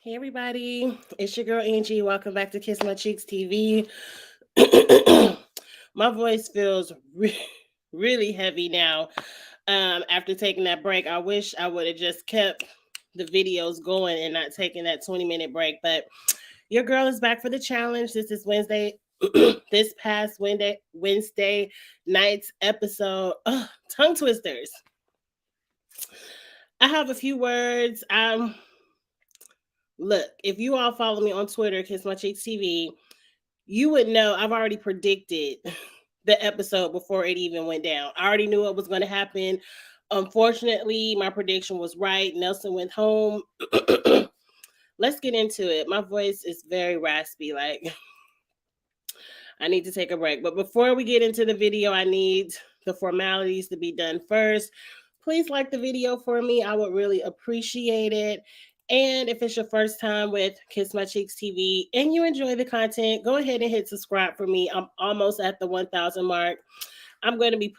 Hey everybody, it's your girl Angie. Welcome back to Kiss My Cheeks TV. My voice feels really heavy now. After taking that break, I wish I would have just kept the videos going and not taking that 20-minute break. But your girl is back for the challenge. This is Wednesday. This past Wednesday night's episode. Ugh, tongue twisters. I have a few words. Look, if you all follow me on Twitter, Kiss My Cheeks TV, you would know I've already predicted the episode before it even went down. I already knew what was going to happen. Unfortunately, my prediction was right. Nelson went home. Let's get into it. My voice is very raspy. Like, I need to take a break. But before we get into the video, I need the formalities to be done first. Please like the video for me. I would really appreciate it. And if it's your first time with Kiss My Cheeks TV and you enjoy the content, go ahead and hit subscribe for me. I'm almost at the 1,000 mark. I'm going to be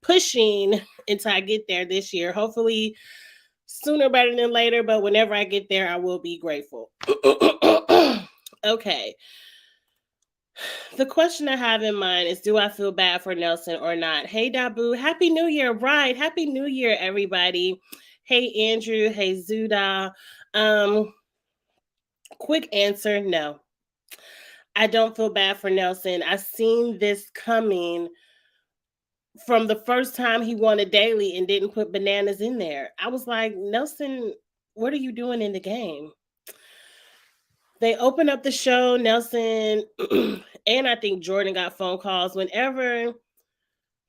pushing until I get there this year. Hopefully sooner better than later, but whenever I get there, I will be grateful. Okay. The question I have in mind is, do I feel bad for Nelson or not? Hey, Dabu. Happy New Year. Right. Happy New Year, everybody. Hey, Andrew. Hey, Zuda. Um, Quick answer, no. I don't feel bad for Nelson. I seen this coming from the first time he won a daily and didn't put bananas in there. I was like, Nelson, what are you doing in the game? They open up the show, Nelson, and I think Jordan got phone calls. Whenever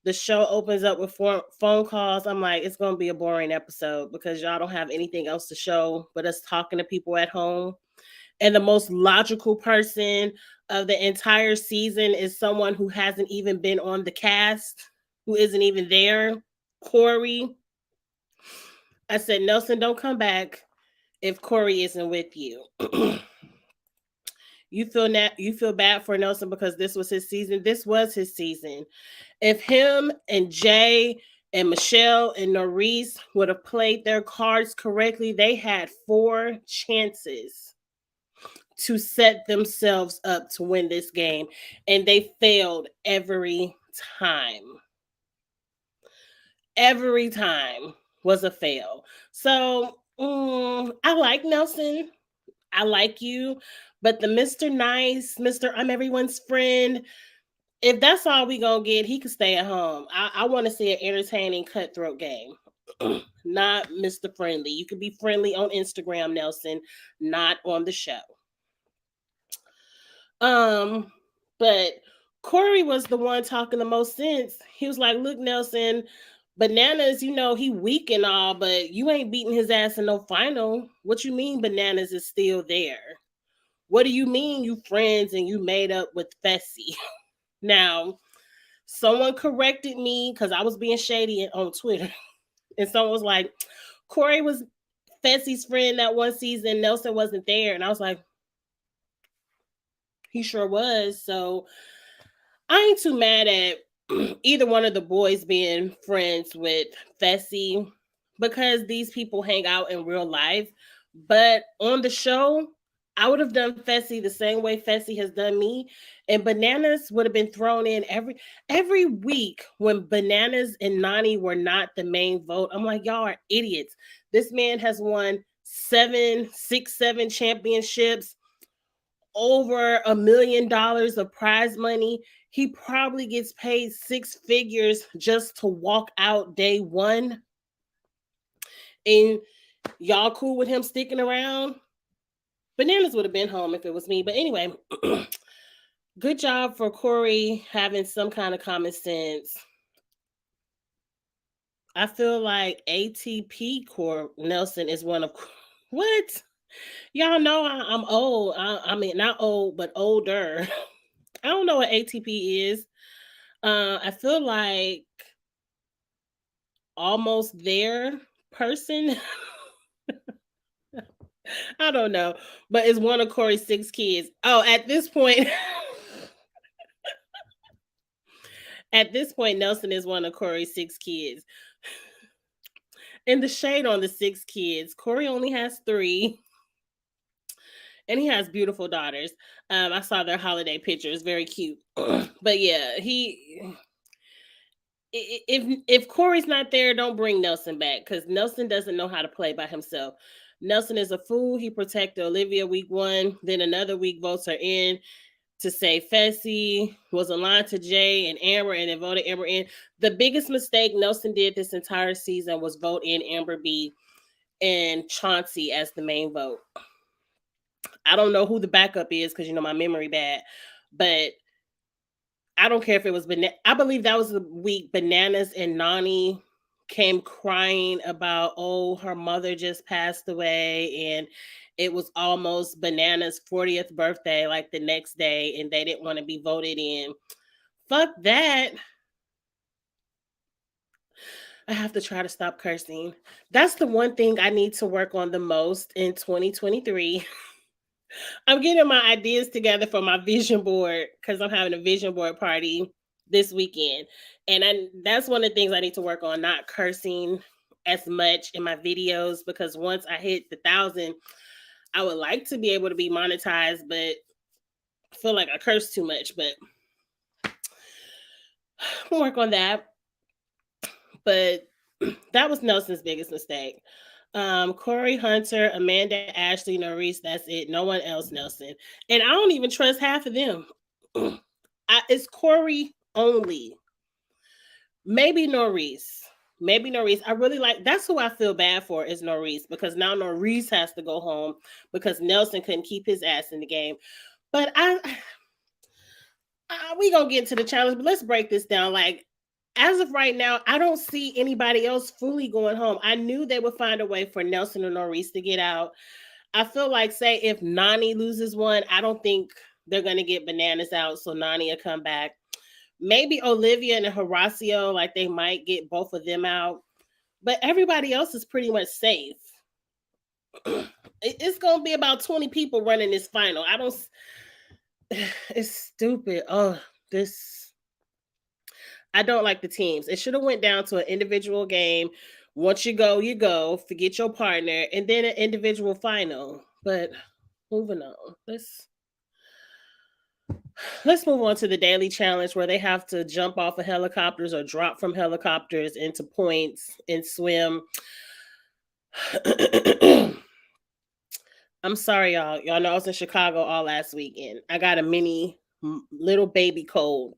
the show opens up with phone calls, I'm like, it's going to be a boring episode because y'all don't have anything else to show but us talking to people at home. And the most logical person of the entire season is someone who hasn't even been on the cast, who isn't even there. Corey. I said, Nelson, don't come back if Corey isn't with you. You feel bad for Nelson because this was his season. This was his season. If him and Jay and Michelle and Norris would have played their cards correctly, they had 4 chances to set themselves up to win this game, and they failed every time. Every time was a fail. So I like Nelson. I like you, but the Mr. Nice, Mr. I'm everyone's friend, if that's all we gonna get, he could stay at home. I want to see an entertaining cutthroat game. Not Mr. Friendly. You could be friendly on Instagram, Nelson, not on the show. Um, but Corey was the one talking the most sense. He was like, "Look, Nelson, Bananas, he weak and all, but you ain't beating his ass in no final. What you mean Bananas is still there? What do you mean you friends and you made up with Fessy?" Now, someone corrected me because I was being shady on Twitter. And someone was like, Corey was Fessy's friend that one season. Nelson wasn't there. And I was like, he sure was. So I ain't too mad at either one of the boys being friends with Fessy because these people hang out in real life. But on the show, I would have done Fessy the same way Fessy has done me, and Bananas would have been thrown in every week when Bananas and Nani were not the main vote. I'm like, y'all are idiots. This man has won 7 championships, over $1 million of prize money. He probably gets paid 6 figures just to walk out day one. And y'all cool with him sticking around? Bananas would have been home if it was me. But anyway, good job for Corey having some kind of common sense. I feel like ATP Nelson is one of what? Y'all know I'm old. I mean, not old, but older. I don't know what ATP is. I feel like almost there person. I don't know, but it's one of Corey's 6 kids. Oh, at this point, Nelson is one of Corey's 6 kids. And the shade on the 6 kids, Corey only has 3. And he has beautiful daughters. I saw their holiday pictures, very cute. But yeah, if Corey's not there, don't bring Nelson back because Nelson doesn't know how to play by himself. Nelson is a fool. He protected Olivia week one, then another week votes her in to say Fessy was aligned to Jay and Amber and then voted Amber in. The biggest mistake Nelson did this entire season was vote in Amber B and Chauncey as the main vote. I don't know who the backup is because my memory bad, but I don't care if it was I believe that was the week Bananas and Nani came crying about, oh, her mother just passed away, and it was almost Bananas' 40th birthday, like the next day, and they didn't want to be voted in. Fuck that. I have to try to stop cursing. That's the one thing I need to work on the most in 2023. I'm getting my ideas together for my vision board because I'm having a vision board party this weekend. And that's one of the things I need to work on, not cursing as much in my videos, because once I hit the 1,000, I would like to be able to be monetized, but I feel like I curse too much, but we'll work on that. But that was Nelson's biggest mistake. Corey Hunter, Amanda, Ashley, Norris, that's it. No one else, Nelson. And I don't even trust half of them. It's Corey only. Maybe Norris. I really that's who I feel bad for is Norris, because now Norris has to go home because Nelson couldn't keep his ass in the game. But we gonna get into the challenge, but let's break this down. Like, as of right now, I don't see anybody else fully going home. I knew they would find a way for Nelson and Norris to get out. I feel like, say, if Nani loses one, I don't think they're going to get Bananas out, so Nani will come back. Maybe Olivia and Horacio, like they might get both of them out. But everybody else is pretty much safe. It's going to be about 20 people running this final. It's stupid. Oh, I don't like the teams. It should have went down to an individual game. Once you go, you go. Forget your partner, and then an individual final. But moving on, let's move on to the daily challenge, where they have to jump off of helicopters or drop from helicopters into points and swim. I'm sorry, y'all. Y'all know I was in Chicago all last weekend. I got a mini little baby cold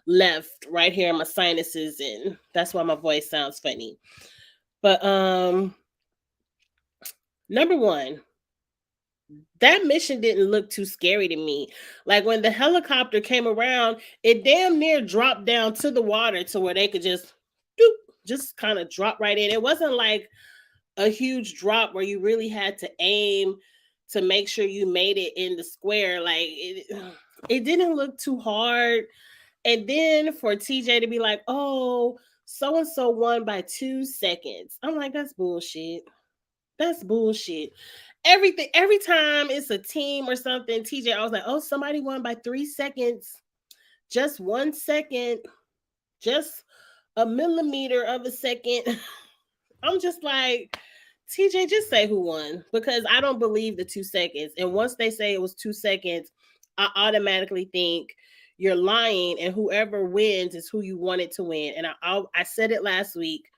left right here in my sinuses, and that's why my voice sounds funny. But number one, that mission didn't look too scary to me. Like, when the helicopter came around, it damn near dropped down to the water to where they could just kind of drop right in. It wasn't like a huge drop where you really had to aim to make sure you made it in the square. Like, it didn't look too hard. And then for TJ to be like, oh, so and so won by 2 seconds. I'm like, that's bullshit. That's bullshit. Every time it's a team or something, TJ, I was like, oh, somebody won by 3 seconds. Just 1 second. Just a millimeter of a second. I'm just like, TJ, just say who won, because I don't believe the 2 seconds. And once they say it was 2 seconds, I automatically think you're lying, and whoever wins is who you wanted to win. And I said it last week.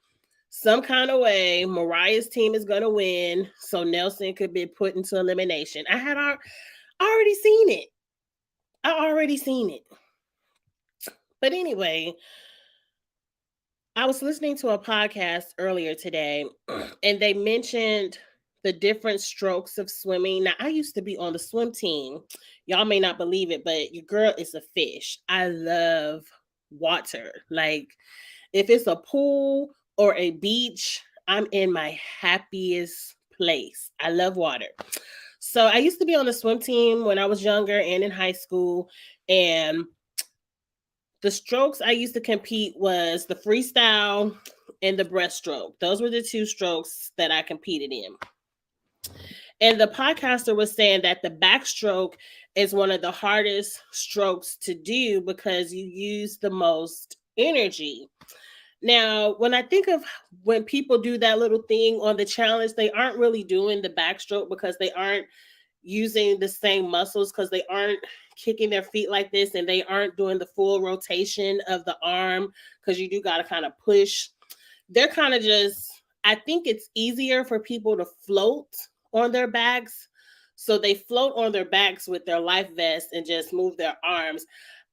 Some kind of way, Mariah's team is going to win, so Nelson could be put into elimination. I already seen it. But anyway, I was listening to a podcast earlier today, and they mentioned the different strokes of swimming. Now, I used to be on the swim team. Y'all may not believe it, but your girl is a fish. I love water. Like, if it's a pool or a beach, I'm in my happiest place. I love water. So I used to be on the swim team when I was younger and in high school. And the strokes I used to compete was the freestyle and the breaststroke. Those were the 2 strokes that I competed in. And the podcaster was saying that the backstroke is one of the hardest strokes to do because you use the most energy. Now, when I think of when people do that little thing on the challenge, they aren't really doing the backstroke because they aren't using the same muscles because they aren't kicking their feet like this and they aren't doing the full rotation of the arm because you do got to kind of push. They're kind of just, I think it's easier for people to float on their backs. So they float on their backs with their life vest and just move their arms.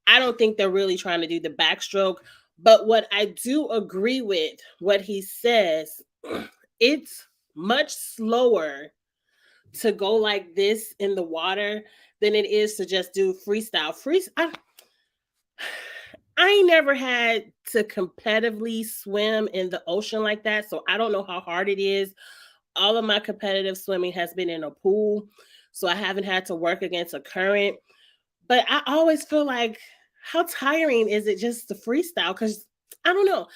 I don't think they're really trying to do the backstroke. But what I do agree with, what he says, it's much slower to go like this in the water than it is to just do freestyle. I ain't never had to competitively swim in the ocean like that, so I don't know how hard it is. All of my competitive swimming has been in a pool, so I haven't had to work against a current. But I always feel like, how tiring is it just to freestyle? Because I don't know.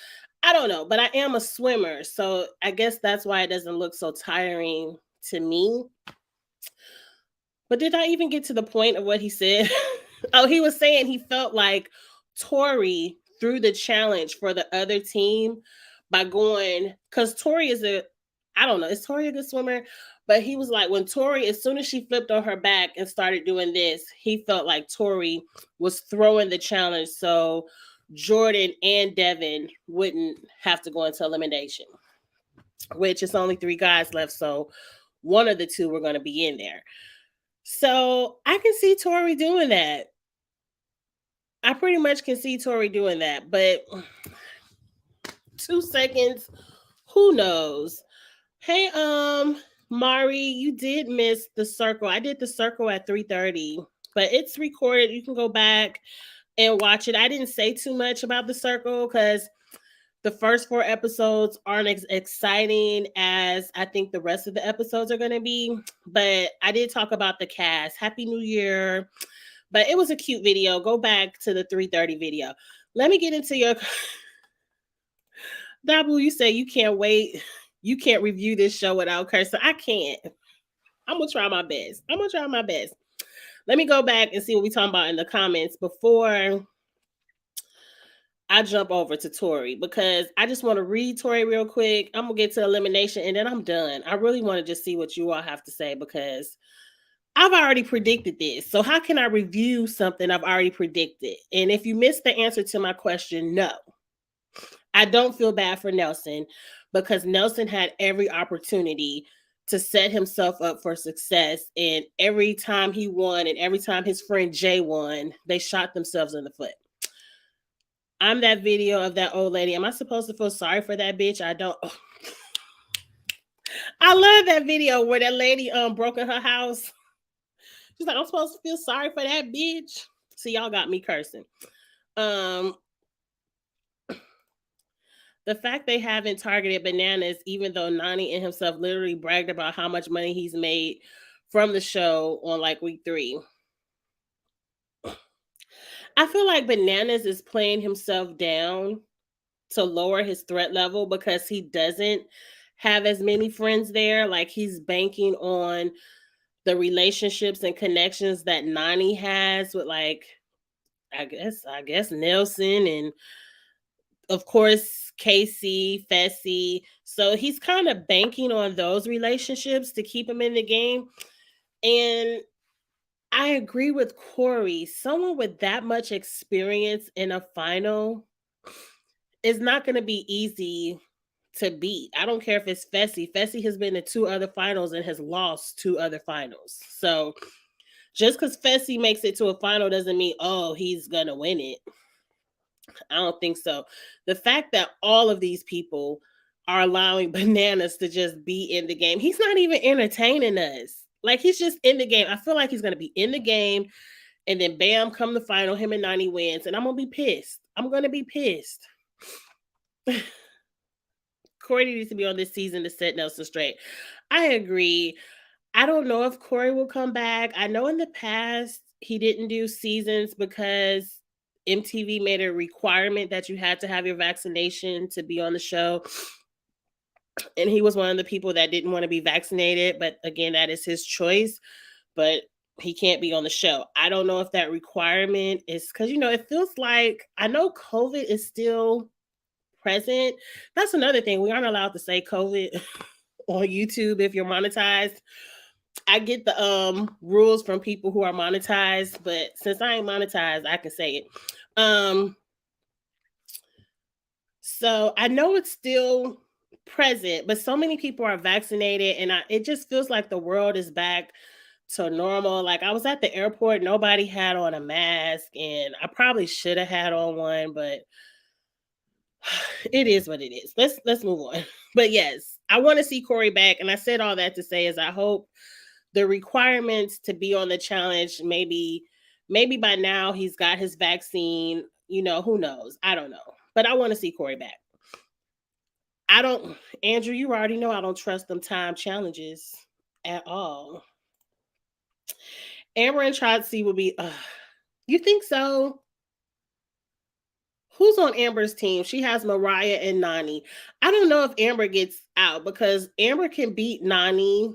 I don't know, but I am a swimmer, so I guess that's why it doesn't look so tiring to me. But did I even get to the point of what he said? Oh, he was saying he felt like Tori threw the challenge for the other team by going, because Tori is I don't know, is Tori a good swimmer? But he was like, when Tori, as soon as she flipped on her back and started doing this, he felt like Tori was throwing the challenge so Jordan and Devin wouldn't have to go into elimination, which is only 3 guys left. So one of the two were going to be in there. So I can see Tori doing that. I pretty much can see Tori doing that, but 2 seconds, who knows? Hey, Mari, you did miss the circle. I did the circle at 3:30, but it's recorded. You can go back and watch it. I didn't say too much about the circle because the first 4 episodes aren't as exciting as I think the rest of the episodes are going to be. But I did talk about the cast. Happy New Year. But it was a cute video. Go back to the 3:30 video. Let me get into your... Dabu, you say you can't wait. You can't review this show without cursing. I can't. I'm going to try my best. Let me go back and see what we're talking about in the comments before I jump over to Tori, because I just want to read Tori real quick. I'm going to get to elimination and then I'm done. I really want to just see what you all have to say because I've already predicted this. So how can I review something I've already predicted? And if you missed the answer to my question, no. I don't feel bad for Nelson because Nelson had every opportunity to set himself up for success. And every time he won and every time his friend Jay won, they shot themselves in the foot. I'm that video of that old lady. Am I supposed to feel sorry for that bitch? I don't. I love that video where that lady broke in her house. She's like, I'm supposed to feel sorry for that bitch. See, y'all got me cursing. The fact they haven't targeted Bananas, even though Nany and himself literally bragged about how much money he's made from the show on like week 3. I feel like Bananas is playing himself down to lower his threat level because he doesn't have as many friends there. Like he's banking on the relationships and connections that Nany has with, like, I guess Nelson and of course Casey, Fessy. So he's kind of banking on those relationships to keep him in the game. And I agree with Corey. Someone with that much experience in a final is not going to be easy to beat. I don't care if it's Fessy. Fessy has been in 2 other finals and has lost 2 other finals. So just because Fessy makes it to a final doesn't mean, oh, he's going to win it. I don't think so. The fact that all of these people are allowing Bananas to just be in the game, he's not even entertaining us. Like, he's just in the game. I feel like he's going to be in the game, and then bam, come the final, him and Nany wins, and I'm going to be pissed. I'm going to be pissed. Corey needs to be on this season to set Nelson straight. I agree. I don't know if Corey will come back. I know in the past he didn't do seasons because MTV made a requirement that you had to have your vaccination to be on the show. And he was one of the people that didn't want to be vaccinated. But again, that is his choice. But he can't be on the show. I don't know if that requirement is because, it feels like, I know COVID is still present. That's another thing. We aren't allowed to say COVID on YouTube if you're monetized. I get the rules from people who are monetized, but since I ain't monetized, I can say it. So I know it's still present, but so many people are vaccinated, and it just feels like the world is back to normal. Like I was at the airport, nobody had on a mask, and I probably should have had on one, but it is what it is. Let's move on. But yes, I want to see Corey back, and I said all that to say is I hope the requirements to be on the challenge, maybe by now he's got his vaccine. You know, who knows? I don't know, but I want to see Corey back. I don't, Andrew, you already know I don't trust them time challenges at all. Amber and Chauncey will be, you think so? Who's on Amber's team? She has Mariah and Nani. I don't know if Amber gets out because Amber can beat Nani.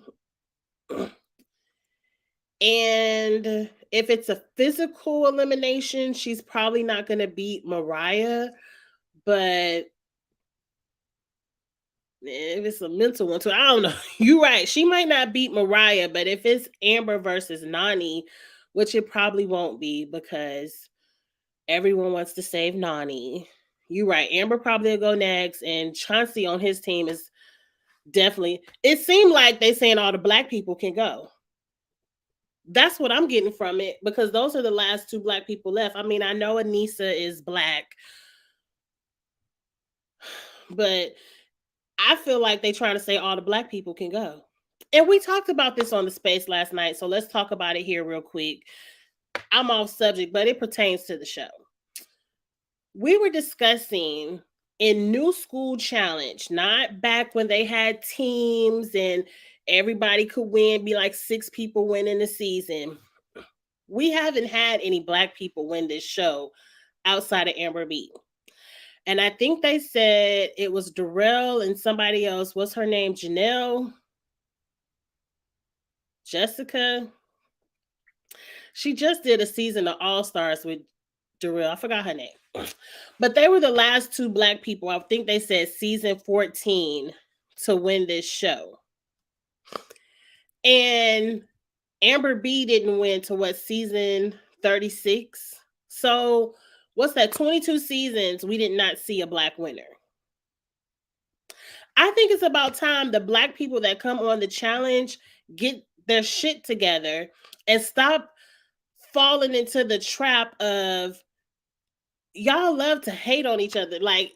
And if it's a physical elimination, she's probably not going to beat Mariah. But if it's a mental one too, I don't know. You're right. She might not beat Mariah, but if it's Amber versus Nani, which it probably won't be because everyone wants to save Nani. You're right. Amber probably will go next, and Chauncey on his team is definitely. It seemed like they saying all the black people can go. That's what I'm getting from it because those are the last two black people left. I mean, I know Anissa is black, but I feel like they trying to say all the black people can go. And we talked about this on the space last night, so let's talk about it here real quick. I'm off subject, but it pertains to the show. We were discussing in New School Challenge, not back when they had teams and everybody could win, be like 6 people winning the season. We haven't had any black people win this show outside of Amber B. And I think they said it was Darrell and somebody else. What's her name? Janelle? Jessica? She just did a season of All Stars with Darrell. I forgot her name. But they were the last 2 black people. I think they said season 14 to win this show. And Amber B didn't win to what, season 36? So what's that? 22 seasons, we did not see a black winner. I think it's about time the black people that come on the challenge get their shit together and stop falling into the trap of y'all love to hate on each other. Like,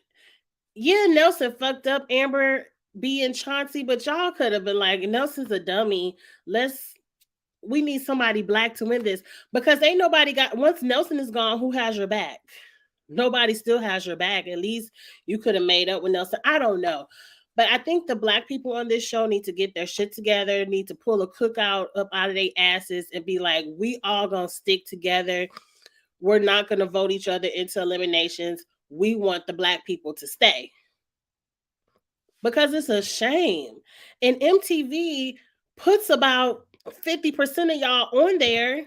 yeah, Nelson fucked up Amber B and Chauncey, but y'all could have been like, Nelson's a dummy. We need somebody black to win this because ain't nobody got, once Nelson is gone, who has your back? Nobody still has your back. At least you could have made up with Nelson. I don't know. But I think the black people on this show need to get their shit together, need to pull a cookout up out of their asses and be like, we all gonna stick together. We're not gonna vote each other into eliminations. We want the black people to stay. Because it's a shame. And MTV puts about 50% of y'all on there,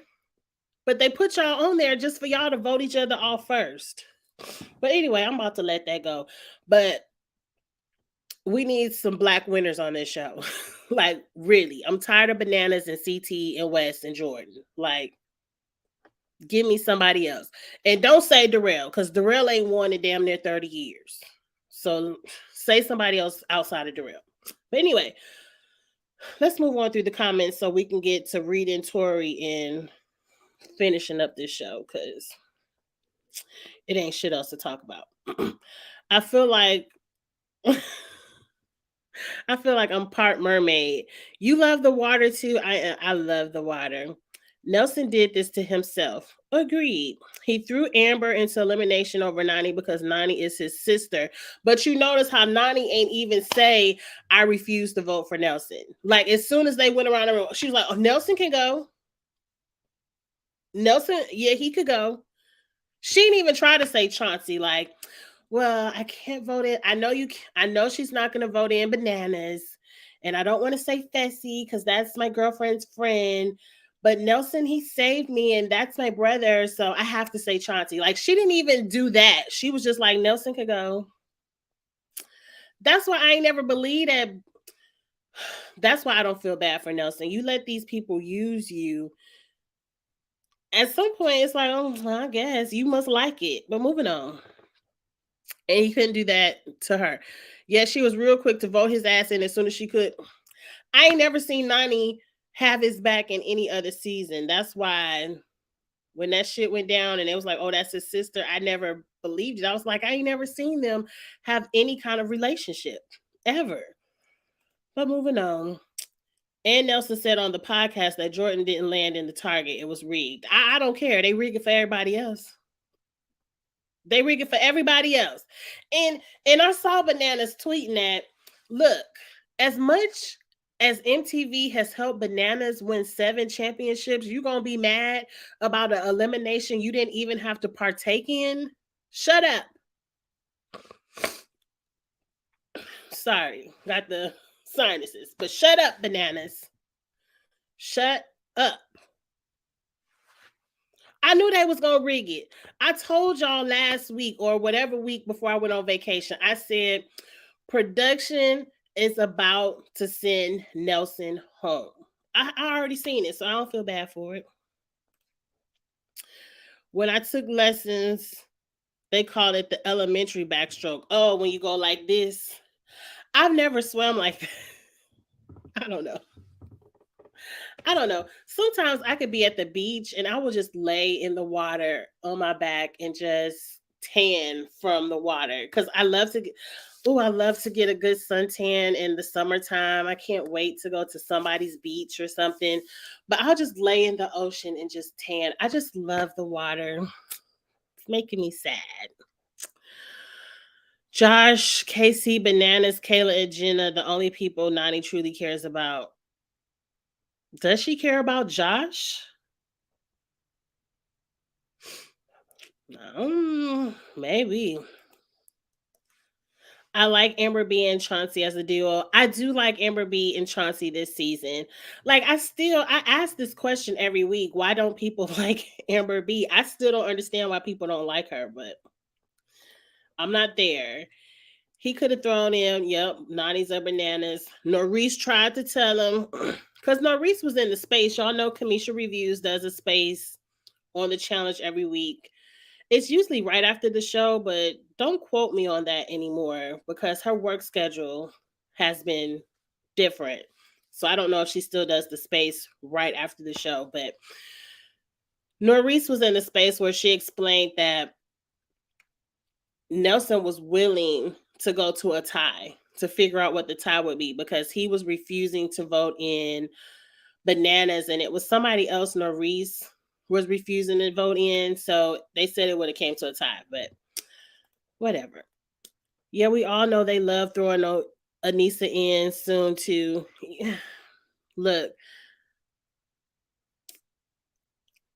but they put y'all on there just for y'all to vote each other off first. But anyway, I'm about to let that go. But we need some black winners on this show. Like, really. I'm tired of Bananas and CT and West and Jordan. Like, give me somebody else. And don't say Darrell, because Darrell ain't won in damn near 30 years. So say somebody else outside of Darrell. But anyway, let's move on through the comments so we can get to reading Tori and finishing up this show, because it ain't shit else to talk about. I feel like I'm part mermaid. You love the water too. I love the water. Nelson did this to himself. Agreed. He threw Amber into elimination over Nani because Nani is his sister. But you notice how Nani ain't even say, I refuse to vote for Nelson. Like, as soon as they went around the room, she was like, oh, Nelson can go. Nelson, yeah, he could go. She didn't even try to say Chauncey, like, well, I can't vote in. I know she's not going to vote in Bananas. And I don't want to say Fessy because that's my girlfriend's friend. But Nelson, he saved me, and that's my brother, so I have to say Chauncey. Like, she didn't even do that. She was just like, Nelson could go. That's why I ain't never believed that. That's why I don't feel bad for Nelson. You let these people use you. At some point, it's like, oh, well, I guess you must like it. But moving on. And he couldn't do that to her. Yes, she was real quick to vote his ass in as soon as she could. I ain't never seen Nani have his back in any other season. That's why when that shit went down and it was like, oh, that's his sister, I never believed it. I was like, I ain't never seen them have any kind of relationship ever. But moving on. And Nelson said on the podcast that Jordan didn't land in the target. It was rigged. I don't care. They rigged it for everybody else. They rig it for everybody else. And I saw Bananas tweeting that, look, as much as MTV has helped Bananas win 7 championships, you gonna be mad about an elimination you didn't even have to partake in? Shut up. Sorry, got the sinuses, but shut up, Bananas. Shut up. I knew they was gonna rig it. I told y'all last week or whatever week before I went on vacation. I said production is about to send Nelson home. I already seen it, so I don't feel bad for it. When I took lessons, they called it the elementary backstroke. Oh, when you go like this. I've never swam like that. I don't know. Sometimes I could be at the beach and I will just lay in the water on my back and just tan from the water because I love to get. Oh, I love to get a good suntan in the summertime. I can't wait to go to somebody's beach or something. But I'll just lay in the ocean and just tan. I just love the water. It's making me sad. Josh, Casey, Bananas, Kayla, and Jenna, the only people Nani truly cares about. Does she care about Josh? Maybe. I like Amber B and Chauncey as a duo. I do like Amber B and Chauncey this season. Like I ask this question every week. Why don't people like Amber B? I still don't understand why people don't like her, but I'm not there. He could have thrown in, yep, Nani's are bananas. Norris tried to tell him because Norris was in the space. Y'all know Kamisha Reviews does a space on the challenge every week. It's usually right after the show, but don't quote me on that anymore because her work schedule has been different. So I don't know if she still does the space right after the show, but Norris was in the space where she explained that Nelson was willing to go to a tie to figure out what the tie would be because he was refusing to vote in Bananas and it was somebody else Norris was refusing to vote in. So they said it would have came to a tie, but whatever. Yeah, we all know they love throwing Aneesa in soon too. Look,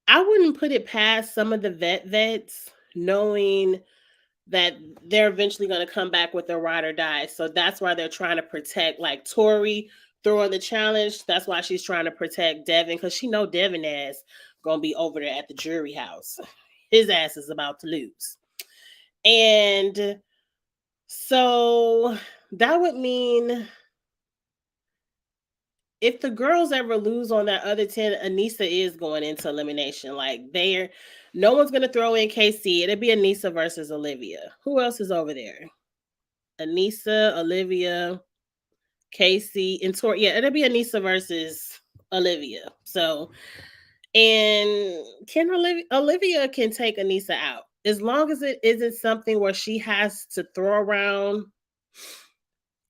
I wouldn't put it past some of the vets knowing that they're eventually going to come back with their ride or die. So that's why they're trying to protect like Tori throwing the challenge. That's why she's trying to protect Devin because she know Devin ass going to be over there at the jury house. His ass is about to lose. And so that would mean if the girls ever lose on that other 10, Aneesa is going into elimination. Like no one's gonna throw in KC. It'll be Aneesa versus Olivia. Who else is over there? Aneesa, Olivia, KC, and Tori. Yeah, it'll be Aneesa versus Olivia. So, and can Olivia can take Aneesa out as long as it isn't something where she has to throw around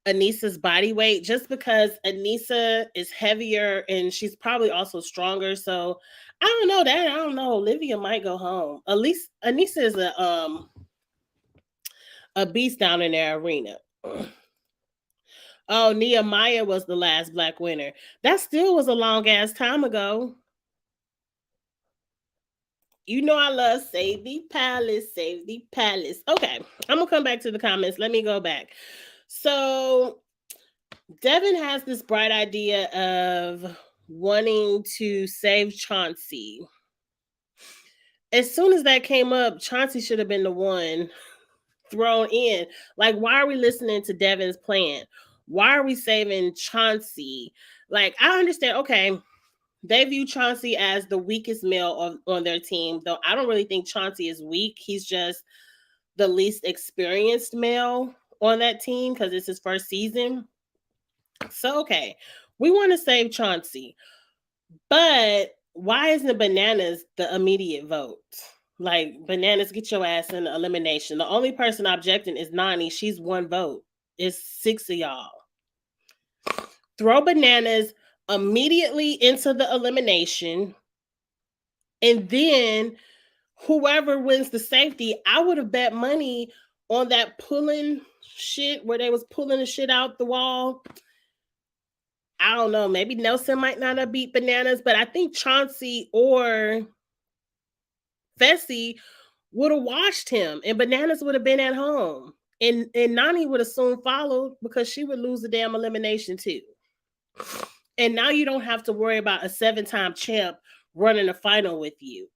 Aneesa's body weight just because Aneesa is heavier and she's probably also stronger. So I don't know that. I don't know. Olivia might go home. At least Aneesa is a beast down in their arena. Oh, Nehemiah was the last black winner. That still was a long ass time ago. You know I love Save the Palace, Save the Palace. Okay, I'm gonna come back to the comments. Let me go back. So Devin has this bright idea of wanting to save Chauncey. As soon as that came up, Chauncey should have been the one thrown in. Like, why are we listening to Devin's plan? Why are we saving Chauncey? Like, I understand, okay, they view Chauncey as the weakest male on their team, though I don't really think Chauncey is weak. He's just the least experienced male on that team because it's his first season. So, okay, we want to save Chauncey, but why isn't Bananas the immediate vote? Like, Bananas, get your ass in the elimination. The only person objecting is Nany. She's one vote. It's 6 of y'all. Throw Bananas immediately into the elimination, and then whoever wins the safety, I would have bet money on that pulling shit where they was pulling the shit out the wall. I don't know. Maybe Nelson might not have beat Bananas, but I think Chauncey or Fessy would have watched him, and Bananas would have been at home. And Nany would have soon followed because she would lose the damn elimination too. And now you don't have to worry about a 7-time champ running a final with you.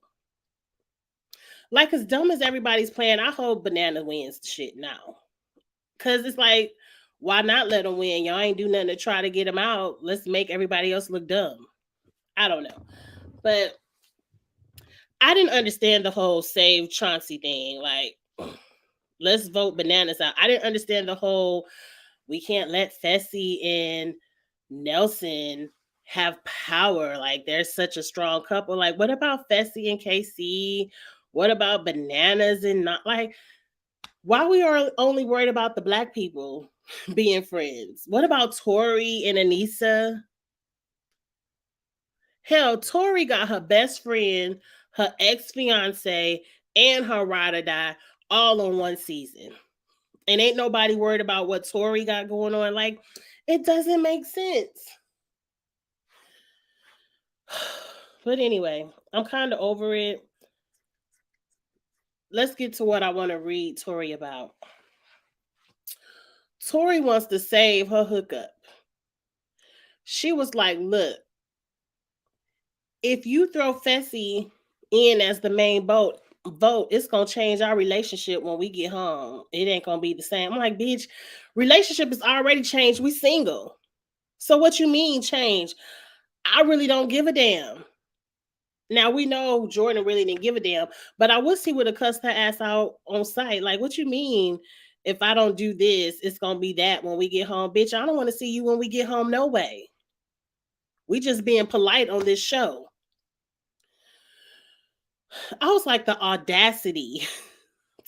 Like, as dumb as everybody's playing, I hope Banana wins the shit now. Because it's like, why not let him win? Y'all ain't do nothing to try to get him out. Let's make everybody else look dumb. I don't know. But I didn't understand the whole save Chauncey thing. Like, let's vote Bananas out. I didn't understand the whole, we can't let Fessy and Nelson have power. Like, they're such a strong couple. Like, what about Fessy and KC? What about Bananas and not, like, why we are only worried about the Black people being friends? What about Tori and Anissa? Hell, Tori got her best friend, her ex-fiance, and her ride or die all on one season. And ain't nobody worried about what Tori got going on. Like, it doesn't make sense. But anyway, I'm kind of over it. Let's get to what I want to read Tori about. Tori wants to save her hookup. She was like, look, if you throw Fessy in as the main vote, it's gonna change our relationship when we get home. It ain't gonna be the same. I'm like, bitch, relationship is already changed. We single. So what you mean change? I really don't give a damn. Now we know Jordan really didn't give a damn, but I wish he would have cussed her ass out on site. Like, what you mean? If I don't do this, it's gonna be that when we get home, bitch. I don't want to see you when we get home. No way. We just being polite on this show. I was like, the audacity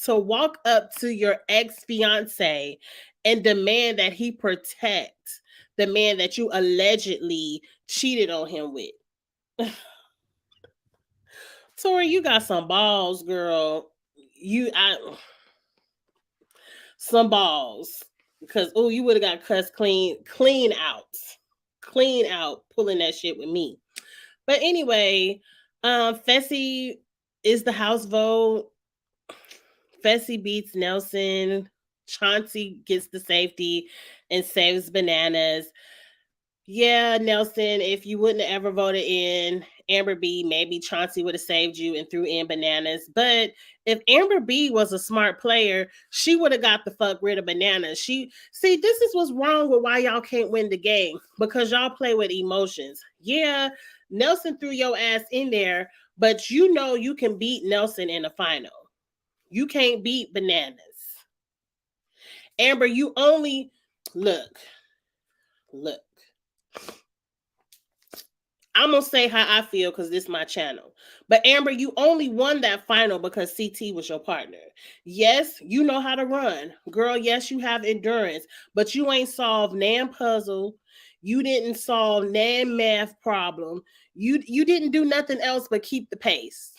to walk up to your ex-fiance and demand that he protect the man that you allegedly cheated on him with. Tori, you got some balls, girl. Some balls. Because you would have got cussed clean out, pulling that shit with me. But anyway, Fessy is the house vote. Fessy beats Nelson. Chauncey gets the safety and saves Bananas. Yeah, Nelson, if you wouldn't have ever voted in Amber B, maybe Chauncey would have saved you and threw in Bananas. But if Amber B was a smart player, she would have got the fuck rid of Bananas. This is what's wrong with why y'all can't win the game, because y'all play with emotions. Yeah, Nelson threw your ass in there, but you know you can beat Nelson in the final. You can't beat Bananas. Amber, you only look. I'm gonna say how I feel because this is my channel. But Amber, you only won that final because CT was your partner. Yes, you know how to run. Girl, yes, you have endurance, but you ain't solved nan puzzle. You didn't solve nan math problem. You didn't do nothing else but keep the pace.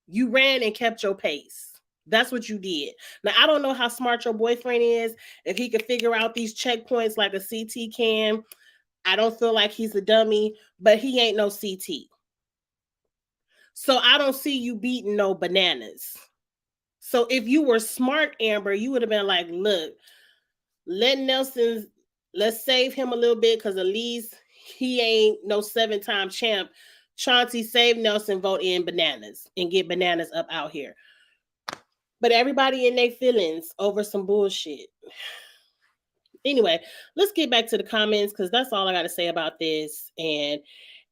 You ran and kept your pace. That's what you did. Now, I don't know how smart your boyfriend is, if he could figure out these checkpoints like a CT can. I don't feel like he's a dummy, but he ain't no CT. So I don't see you beating no Bananas. So if you were smart, Amber, you would have been like, look, let's save him a little bit because at least he ain't no 7-time champ. Chauncey, save Nelson, vote in Bananas and get Bananas up out here. But everybody in their feelings over some bullshit. Anyway, let's get back to the comments because that's all I got to say about this. And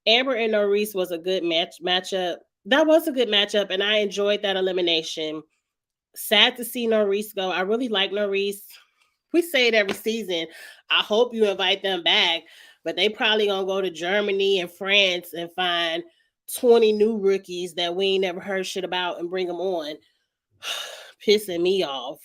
Amber and Norris was a good matchup. That was a good matchup, and I enjoyed that elimination. Sad to see Norris go. I really like Norris. We say it every season. I hope you invite them back, but they probably gonna go to Germany and France and find 20 new rookies that we ain't never heard shit about and bring them on. Pissing me off.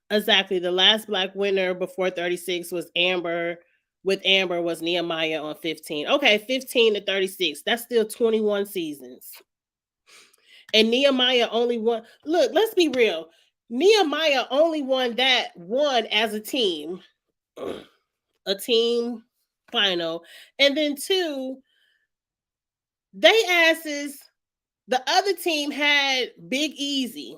Exactly. The last black winner before 36 was Amber. With Amber was Nehemiah on 15. Okay, 15 to 36. That's still 21 seasons. And Nehemiah only won. Look, let's be real. Nehemiah only won that one as a team final. And then two, they asses, the other team had Big Easy.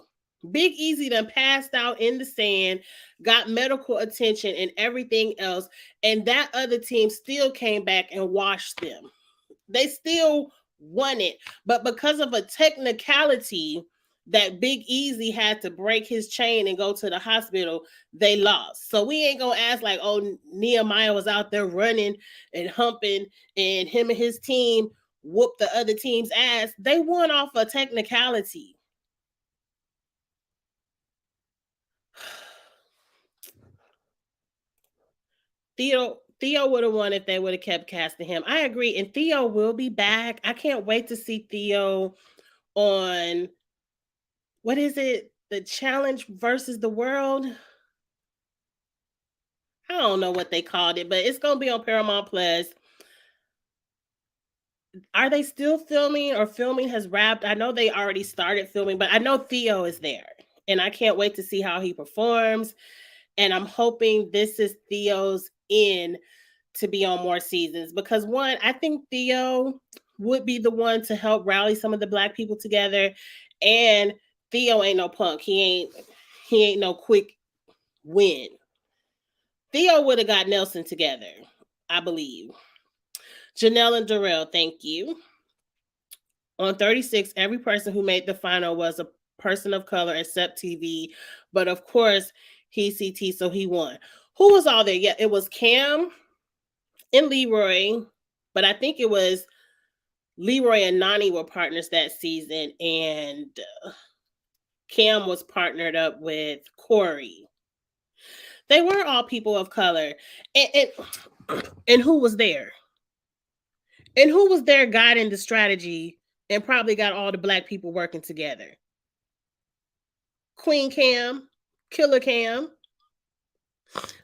Big Easy done passed out in the sand, got medical attention and everything else. And that other team still came back and washed them. They still won it. But because of a technicality that Big Easy had to break his chain and go to the hospital, they lost. So we ain't gonna ask like, oh, Nehemiah was out there running and humping and him and his team whooped the other team's ass. They won off a technicality. Theo would have won if they would have kept casting him. I agree. And Theo will be back. I can't wait to see Theo on, what is it? The Challenge versus the World. I don't know what they called it, but it's going to be on Paramount Plus. Are they still filming, or filming has wrapped? I know they already started filming, but I know Theo is there. And I can't wait to see how he performs. And I'm hoping this is Theo's in to be on more seasons, because one, I think Theo would be the one to help rally some of the black people together. And Theo ain't no punk. He ain't no quick win. Theo would have got Nelson together, I believe. Janelle and Darrell, thank you. On 36, every person who made the final was a person of color except TV. But of course, he's CT, so he won. Who was all there? Yeah, it was Cam and Leroy, but I think it was Leroy and Nani were partners that season, and Cam was partnered up with Corey. They were all people of color. And who was there? And who was there guiding the strategy and probably got all the black people working together? Queen Cam, Killer Cam.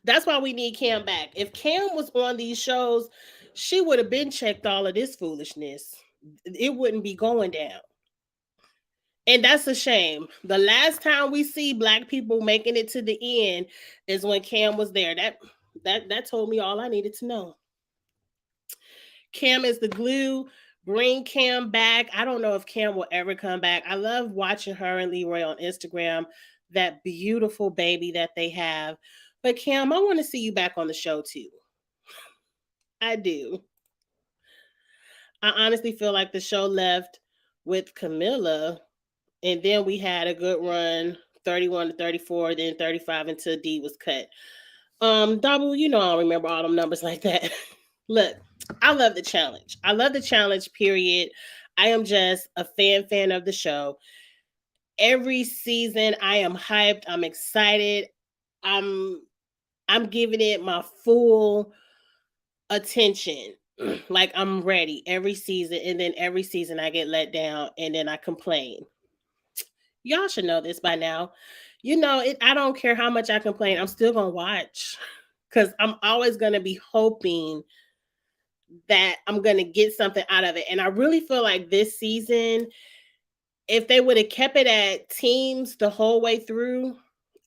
That's why we need Cam back. If Cam was on these shows, she would have been checked all of this foolishness. It wouldn't be going down. And that's a shame. The last time we see black people making it to the end is when Cam was there. That told me all I needed to know. Cam is the glue. Bring Cam back. I don't know if Cam will ever come back. I love watching her and Leroy on Instagram, that beautiful baby that they have. But Cam, I want to see you back on the show too. I do. I honestly feel like the show left with Camilla, and then we had a good run, 31 to 34, then 35 until D was cut. Double, you know I don't remember all them numbers like that. Look, I love the challenge. I love the challenge, period. I am just a fan of the show. Every season I am hyped. I'm excited. I'm giving it my full attention. Like I'm ready every season, and then every season I get let down and then I complain. Y'all should know this by now. You know, I don't care how much I complain. I'm still going to watch cuz I'm always going to be hoping that I'm going to get something out of it. And I really feel like this season, if they would have kept it at teams the whole way through,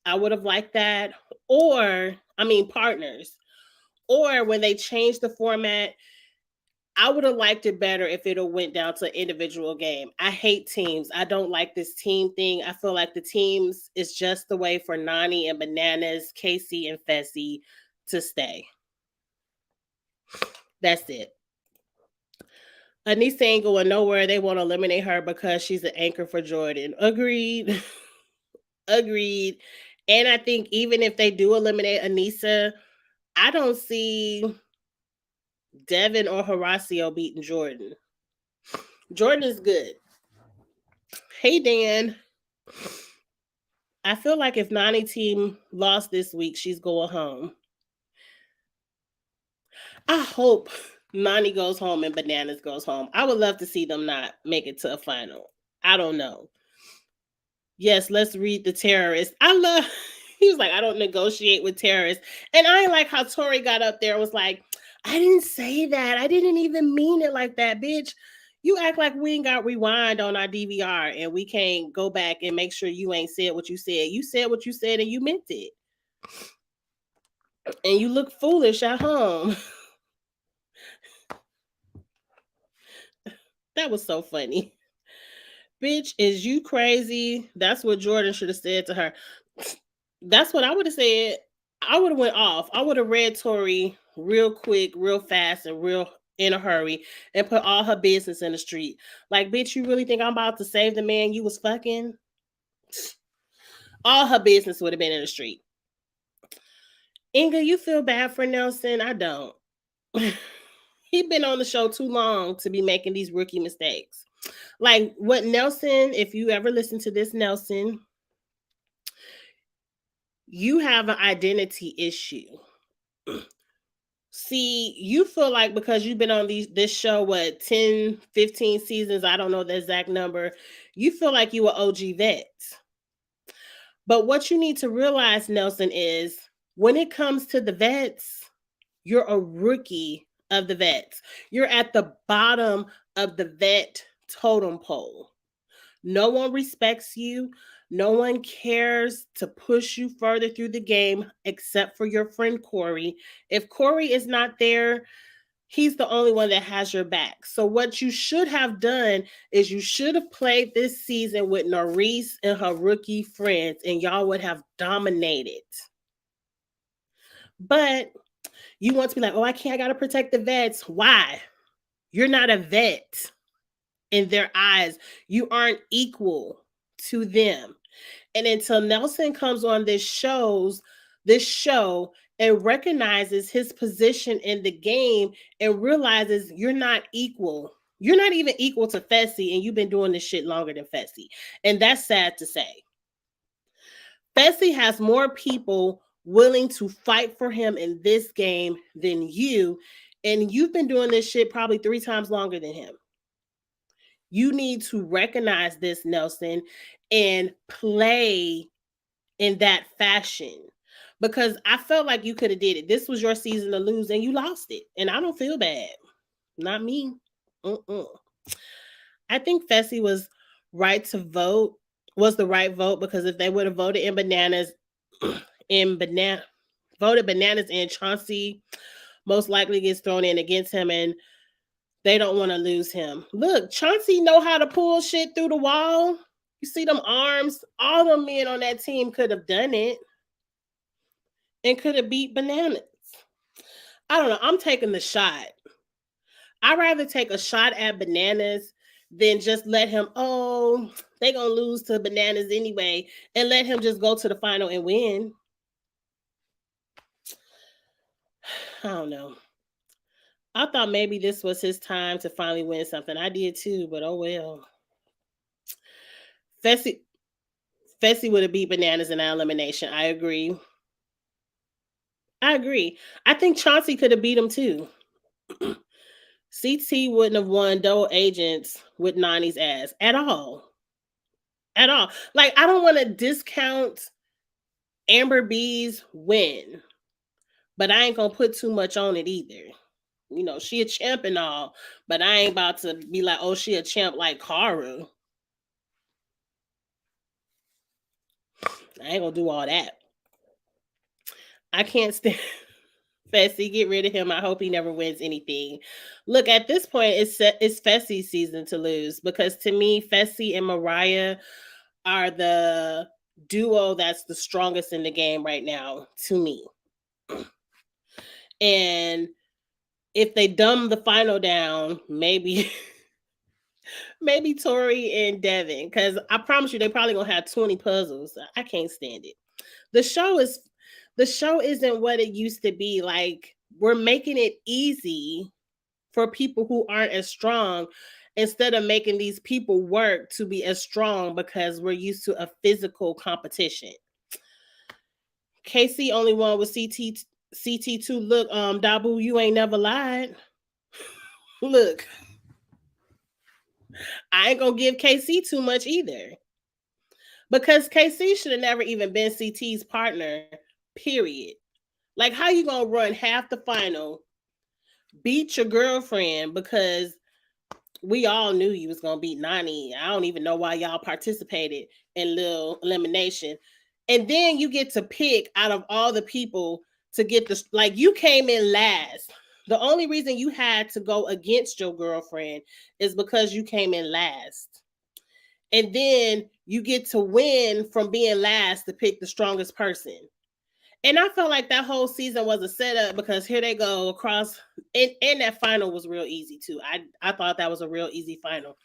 I would have liked that. Or, I mean, partners. Or when they changed the format, I would have liked it better if it went down to an individual game. I hate teams. I don't like this team thing. I feel like the teams is just the way for Nani and Bananas, Casey and Fessy to stay. That's it. Anissa ain't going nowhere. They want to eliminate her because she's an anchor for Jordan. Agreed. Agreed. And I think even if they do eliminate Anissa, I don't see Devin or Horacio beating Jordan. Jordan is good. Hey, Dan. I feel like if Nany team lost this week, she's going home. I hope Nany goes home and Bananas goes home. I would love to see them not make it to a final. I don't know. Yes, let's read the terrorist. I love, he was like, I don't negotiate with terrorists. And I like how Tori got up there and was like, I didn't say that. I didn't even mean it like that, bitch. You act like we ain't got rewind on our DVR and we can't go back and make sure you ain't said what you said. You said what you said and you meant it. And you look foolish at home. That was so funny. Bitch, is you crazy? That's what Jordan should have said to her. That's what I would have said. I would have went off. I would have read Tori real quick, real fast, and real in a hurry and put all her business in the street. Like, bitch, you really think I'm about to save the man you was fucking? All her business would have been in the street. Inga, you feel bad for Nelson? I don't. He been on the show too long to be making these rookie mistakes. Like what Nelson, if you ever listen to this, Nelson, you have an identity issue. See, you feel like because you've been on this show, what, 10, 15 seasons, I don't know the exact number, you feel like you are OG vet. But what you need to realize, Nelson, is when it comes to the vets, you're a rookie of the vets. You're at the bottom of the vet totem pole. No one respects you. No one cares to push you further through the game except for your friend Corey. If Corey is not there, he's the only one that has your back. So what you should have done is you should have played this season with Nurys and her rookie friends, and y'all would have dominated. But you want to be like, oh, I got to protect the vets. Why? You're not a vet. In their eyes, you aren't equal to them. And until Nelson comes on this show and recognizes his position in the game and realizes you're not equal. You're not even equal to Fessy, and you've been doing this shit longer than Fessy. And that's sad to say. Fessy has more people willing to fight for him in this game than you, and you've been doing this shit probably 3 times longer than him. You need to recognize this, Nelson, and play in that fashion. Because I felt like you could have did it. This was your season to lose, and you lost it. And I don't feel bad. Not me. I think Fessy was right to vote, was the right vote, because if they would have voted in Bananas, voted Bananas in, Chauncey most likely gets thrown in against him, and they don't want to lose him. Look, Chauncey know how to pull shit through the wall. You see them arms? All them men on that team could have done it and could have beat Bananas. I don't know. I'm taking the shot. I'd rather take a shot at Bananas than just let him, they going to lose to Bananas anyway, and let him just go to the final and win. I don't know. I thought maybe this was his time to finally win something. I did too, but oh well. Fessy would have beat Bananas in our elimination. I agree. I think Chauncey could have beat him too. CT wouldn't have won Double Agents with Nany's ass at all. At all. Like, I don't want to discount Amber B's win, but I ain't going to put too much on it either. You know, she a champ and all, but I ain't about to be like, oh, she a champ like Cara. I ain't gonna do all that. I can't stand Fessy. Get rid of him. I hope he never wins anything. Look, at this point, it's Fessy's season to lose, because to me, Fessy and Mariah are the duo that's the strongest in the game right now, to me. And if they dumb the final down, maybe Tori and Devin, because I promise you they probably gonna have 20 puzzles. I can't stand it. The show isn't what it used to be. Like, we're making it easy for people who aren't as strong instead of making these people work to be as strong because we're used to a physical competition. KC only won with CT2. Look, Dabu, you ain't never lied. Look, I ain't gonna give KC too much either. Because KC should have never even been CT's partner, period. Like, how you gonna run half the final, beat your girlfriend because we all knew you was gonna beat Nani. I don't even know why y'all participated in Lil Elimination. And then you get to pick out of all the people to get this, like, you came in last. The only reason you had to go against your girlfriend is because you came in last. And then you get to win from being last to pick the strongest person. And I felt like that whole season was a setup because here they go across, and that final was real easy too. I thought that was a real easy final.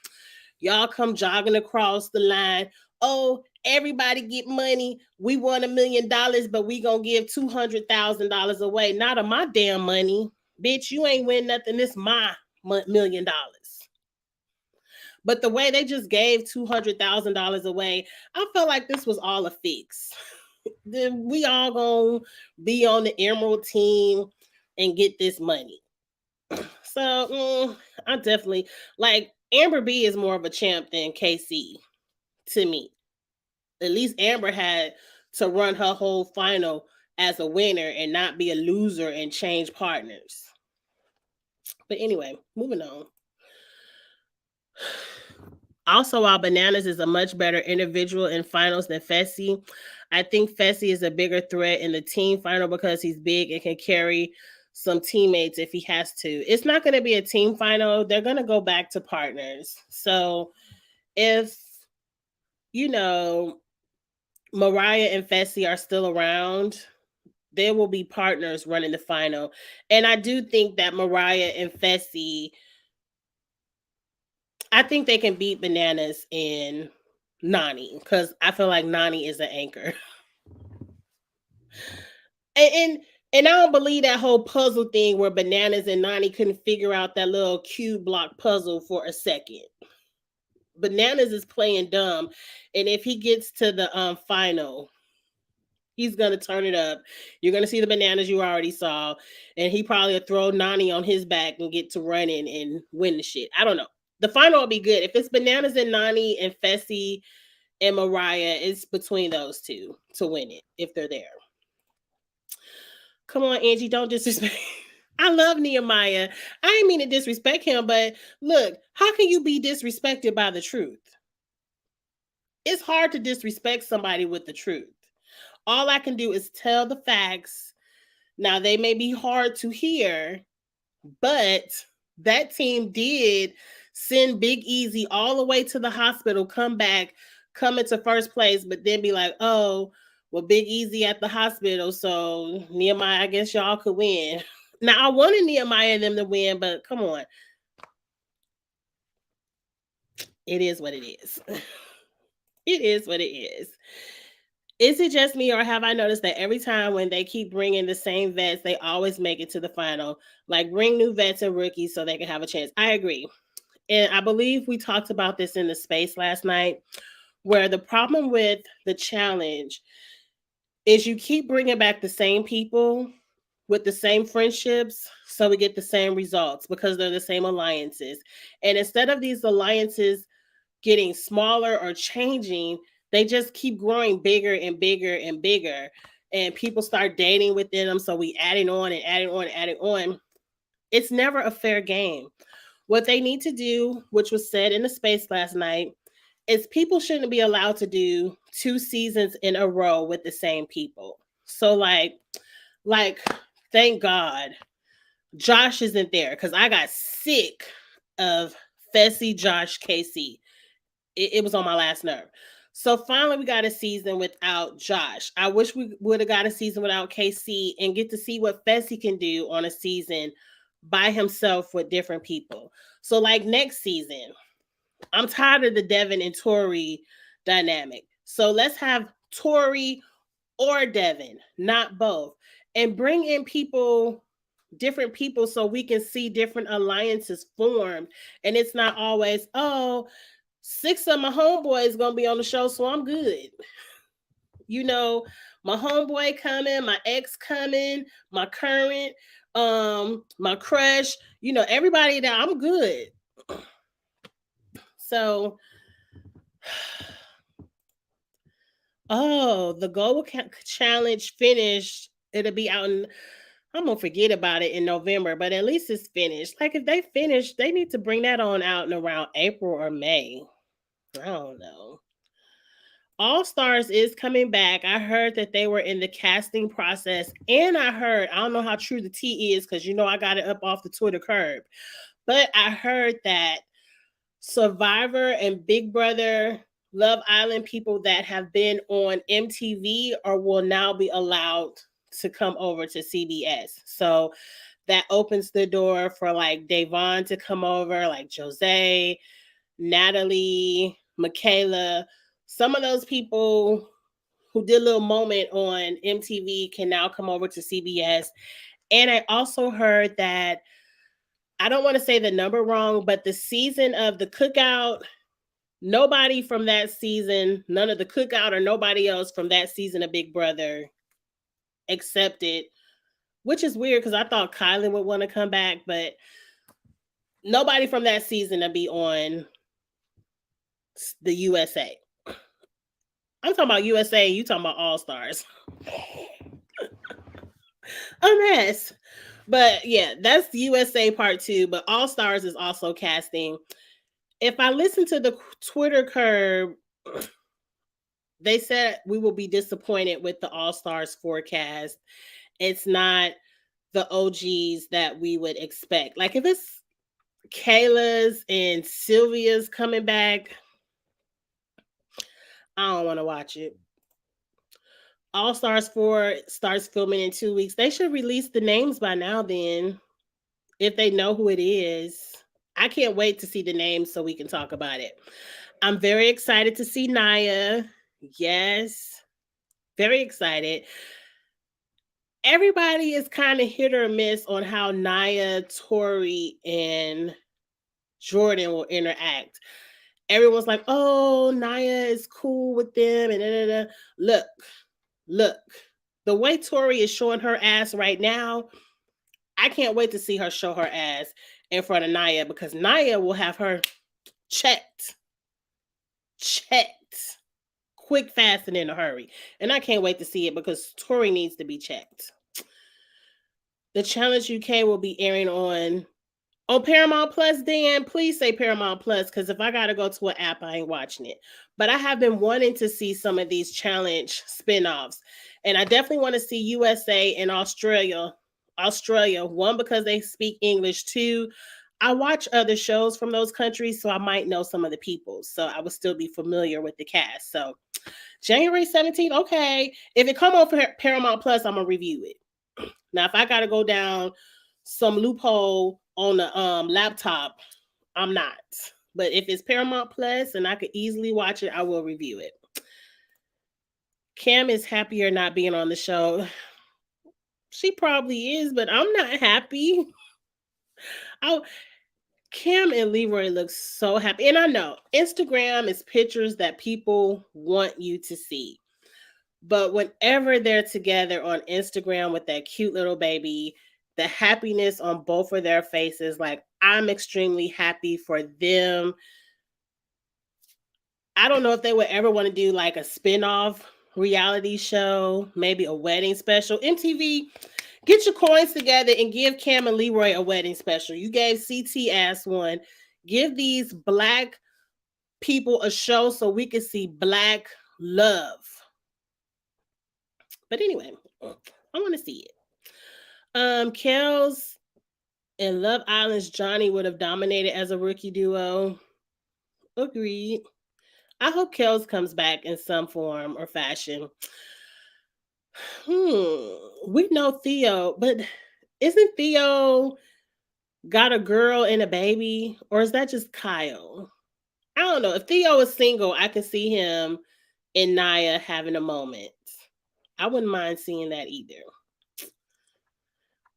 Y'all come jogging across the line. Oh, everybody get money. We won $1 million, but we gonna give $200,000 away. Not of my damn money, bitch. You ain't win nothing. This my $1 million. But the way they just gave $200,000 away, I felt like this was all a fix. Then we all gonna be on the Emerald team and get this money. So I definitely like Amber B is more of a champ than KC to me. At least Amber had to run her whole final as a winner and not be a loser and change partners. But anyway, moving on. Also, while Bananas is a much better individual in finals than Fessy, I think Fessy is a bigger threat in the team final because he's big and can carry some teammates if he has to. It's not going to be a team final. They're going to go back to partners. So if, you know, Mariah and Fessy are still around, there will be partners running the final. And I do think that Mariah and Fessy, I think they can beat Bananas and Nani because I feel like Nani is an anchor. and and I don't believe that whole puzzle thing where Bananas and Nani couldn't figure out that little cube block puzzle for a second. Bananas is playing dumb, and if he gets to the final, he's gonna turn it up. You're gonna see the Bananas you already saw, and he probably will throw Nani on his back and get to running and win the shit. I don't know. The final will be good. If it's Bananas and Nani and Fessy and Mariah, it's between those two to win it if they're there. Come on, Angie, don't disrespect. I love Nehemiah. I didn't mean to disrespect him, but look, how can you be disrespected by the truth? It's hard to disrespect somebody with the truth. All I can do is tell the facts. Now, they may be hard to hear, but that team did send Big Easy all the way to the hospital, come back, come into first place, but then be like, oh, well, Big Easy at the hospital, so Nehemiah, I guess y'all could win. Now, I wanted Nehemiah and them to win, but come on. It is what it is. It is what it is. Is it just me, or have I noticed that every time when they keep bringing the same vets, they always make it to the final? Like, bring new vets and rookies so they can have a chance. I agree. And I believe we talked about this in the space last night, where the problem with the challenge is you keep bringing back the same people with the same friendships so we get the same results because they're the same alliances. And instead of these alliances getting smaller or changing, they just keep growing bigger and bigger and bigger. And people start dating within them. So we adding on and adding on and adding on. It's never a fair game. What they need to do, which was said in the space last night, is people shouldn't be allowed to do 2 seasons in a row with the same people. So like thank God Josh isn't there because I got sick of Fessy, Josh, KC. It was on my last nerve. So finally, we got a season without Josh. I wish we would have got a season without KC and get to see what Fessy can do on a season by himself with different people. So like next season, I'm tired of the Devin and Tori dynamic. So let's have Tori or Devin, not both. And bring in people, different people, so we can see different alliances formed. And it's not always, oh, 6 of my homeboys gonna be on the show, so I'm good. You know, my homeboy coming, my ex coming, my current, my crush, everybody that I'm good. So, oh, the Global Challenge finished. It'll be out in, I'm gonna forget about it in November, but at least it's finished. Like if they finish, they need to bring that on out in around April or May. I don't know. All Stars is coming back. I heard that they were in the casting process, and I don't know how true the tea is because I got it up off the Twitter curb, but I heard that Survivor and Big Brother Love Island people that have been on MTV or will now be allowed to come over to CBS. So that opens the door for like Davon to come over, like Jose, Natalie, Michaela. Some of those people who did a little moment on MTV can now come over to CBS. And I also heard that, I don't want to say the number wrong, but the season of the Cookout, nobody from that season, none of the Cookout or nobody else from that season of Big Brother accepted, which is weird because I thought Kylan would want to come back, but nobody from that season to be on the USA. I'm talking about USA, you talking about All Stars. A mess. But yeah, that's USA part 2, but All Stars is also casting. If I listen to the Twitter curb, they said we will be disappointed with the All Stars forecast. It's not the OGs that we would expect. Like if it's Kayla's and Sylvia's coming back, I don't want to watch it. All Stars 4 starts filming in 2 weeks. They should release the names by now then, if they know who it is. I can't wait to see the names so we can talk about it. I'm very excited to see Naya. Yes, very excited. Everybody is kind of hit or miss on how Naya, Tori, and Jordan will interact. Everyone's like, oh, Naya is cool with them. And da, da, da. Look, the way Tori is showing her ass right now, I can't wait to see her show her ass in front of Naya, because Naya will have her checked, quick, fast, and in a hurry. And I can't wait to see it because Tori needs to be checked. The Challenge UK will be airing on Paramount Plus. Dan, please say Paramount Plus, because if I gotta go to an app, I ain't watching it. But I have been wanting to see some of these challenge spinoffs, and I definitely want to see USA and Australia. One, because they speak English. Two, I watch other shows from those countries, so I might know some of the people, so I would still be familiar with the cast. So January 17th, okay. If it come on for Paramount Plus, I'm gonna review it. Now, if I gotta go down some loophole on the laptop, I'm not. But if it's Paramount Plus and I could easily watch it, I will review it. Cam is happier not being on the show. She probably is, but I'm not happy. Cam and Leroy look so happy. And I know Instagram is pictures that people want you to see. But whenever they're together on Instagram with that cute little baby, the happiness on both of their faces, like, I'm extremely happy for them. I don't know if they would ever want to do like a spinoff reality show, maybe a wedding special. MTV, get your coins together and give Cam and Leroy a wedding special. You gave CT ass one. Give these Black people a show so we can see Black love. But anyway, I want to see it. Kels and Love Island's Johnny would have dominated as a rookie duo. Agreed. I hope Kels comes back in some form or fashion. We know Theo, but isn't Theo got a girl and a baby? Or is that just Kyle? I don't know. If Theo is single, I can see him and Naya having a moment. I wouldn't mind seeing that either.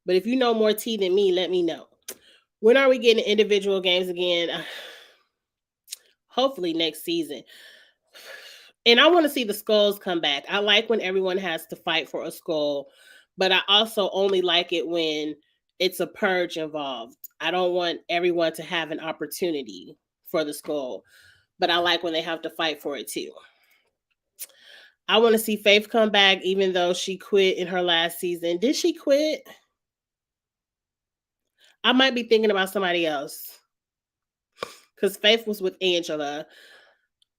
But if you know more tea than me, let me know. When are we getting individual games again? Hopefully next season. And I want to see the skulls come back. I like when everyone has to fight for a skull, but I also only like it when it's a purge involved. I don't want everyone to have an opportunity for the skull, but I like when they have to fight for it too. I want to see Faith come back, even though she quit in her last season. Did she quit? I might be thinking about somebody else because Faith was with Angela.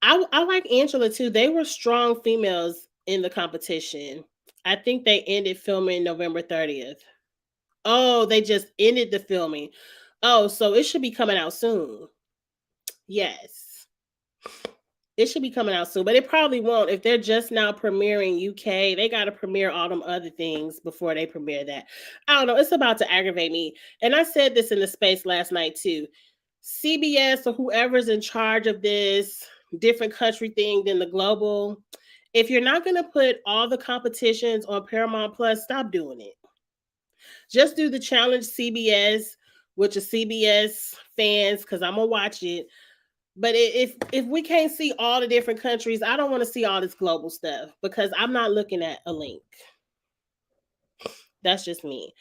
I like Angela too. They were strong females in the competition. I think they ended filming November 30th. Oh, they just ended the filming. Oh, so it should be coming out soon. Yes. It should be coming out soon, but it probably won't. If they're just now premiering UK, they got to premiere all them other things before they premiere that. I don't know. It's about to aggravate me. And I said this in the space last night too. CBS or whoever's in charge of this different country thing than the global, if you're not going to put all the competitions on Paramount Plus, stop doing it. Just do the challenge CBS, which is CBS fans, because I'm gonna watch it. But if we can't see all the different countries, I don't want to see all this global stuff because I'm not looking at a link. That's just me.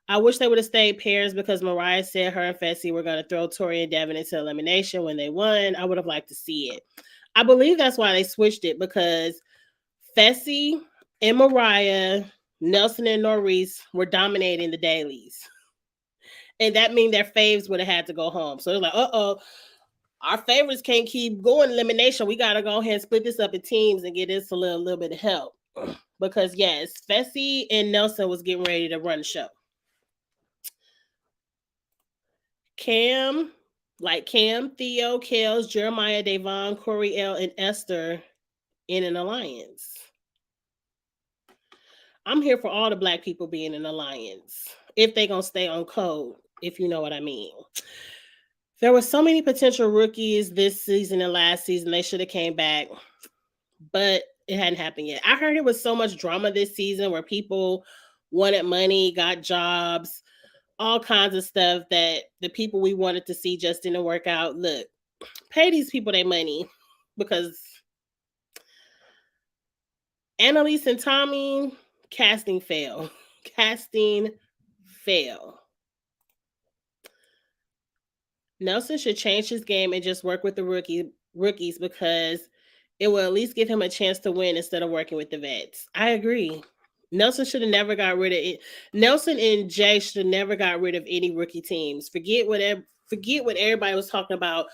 I wish they would have stayed pairs because Mariah said her and Fessy were going to throw Tori and Devin into elimination when they won. I would have liked to see it. I believe that's why they switched it because Fessy and Mariah, Nelson and Norris were dominating the dailies. And that means their faves would have had to go home. So they're like, our favorites can't keep going elimination. We got to go ahead and split this up in teams and get this a little bit of help. Because, yes, Fessy and Nelson was getting ready to run the show. Cam, Theo, Kels, Jeremiah, Davon, Corey L, and Esther in an alliance. I'm here for all the black people being in an alliance. If they're going to stay on code, if you know what I mean. There were so many potential rookies this season and last season. They should have came back, but it hadn't happened yet. I heard it was so much drama this season where people wanted money, got jobs, all kinds of stuff that the people we wanted to see just didn't work out. Look, pay these people their money because Annalise and Tommy, casting fail. Casting fail. Nelson should change his game and just work with the rookies because it will at least give him a chance to win instead of working with the vets. I agree. Nelson should have never got rid of it. Nelson and Jay should have never got rid of any rookie teams. Forget what everybody was talking about.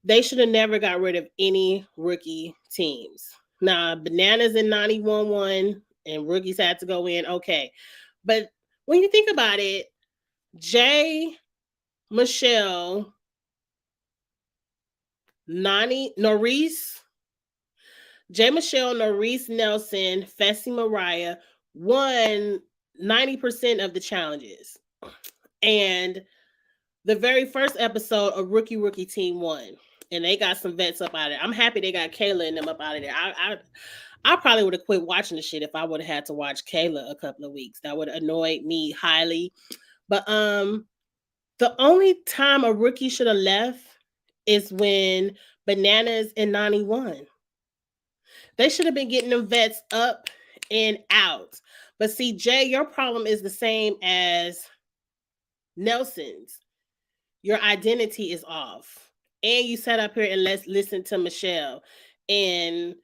They should have never got rid of any rookie teams. Now, Bananas and 91 and rookies had to go in. Okay. But when you think about it, Jay, Michelle, Norris, Jay Michelle, Norris Nelson, Fessy Mariah won 90% of the challenges. And the very first episode, a rookie team won. And they got some vets up out of it. I'm happy they got Kayla and them up out of there. I probably would have quit watching the shit if I would have had to watch Kayla a couple of weeks. That would have annoyed me highly. But the only time a rookie should have left is when Bananas and 91. They should have been getting them vets up and out. But see, Jay, your problem is the same as Nelson's. Your identity is off. And you sat up here and let's listen to Michelle. And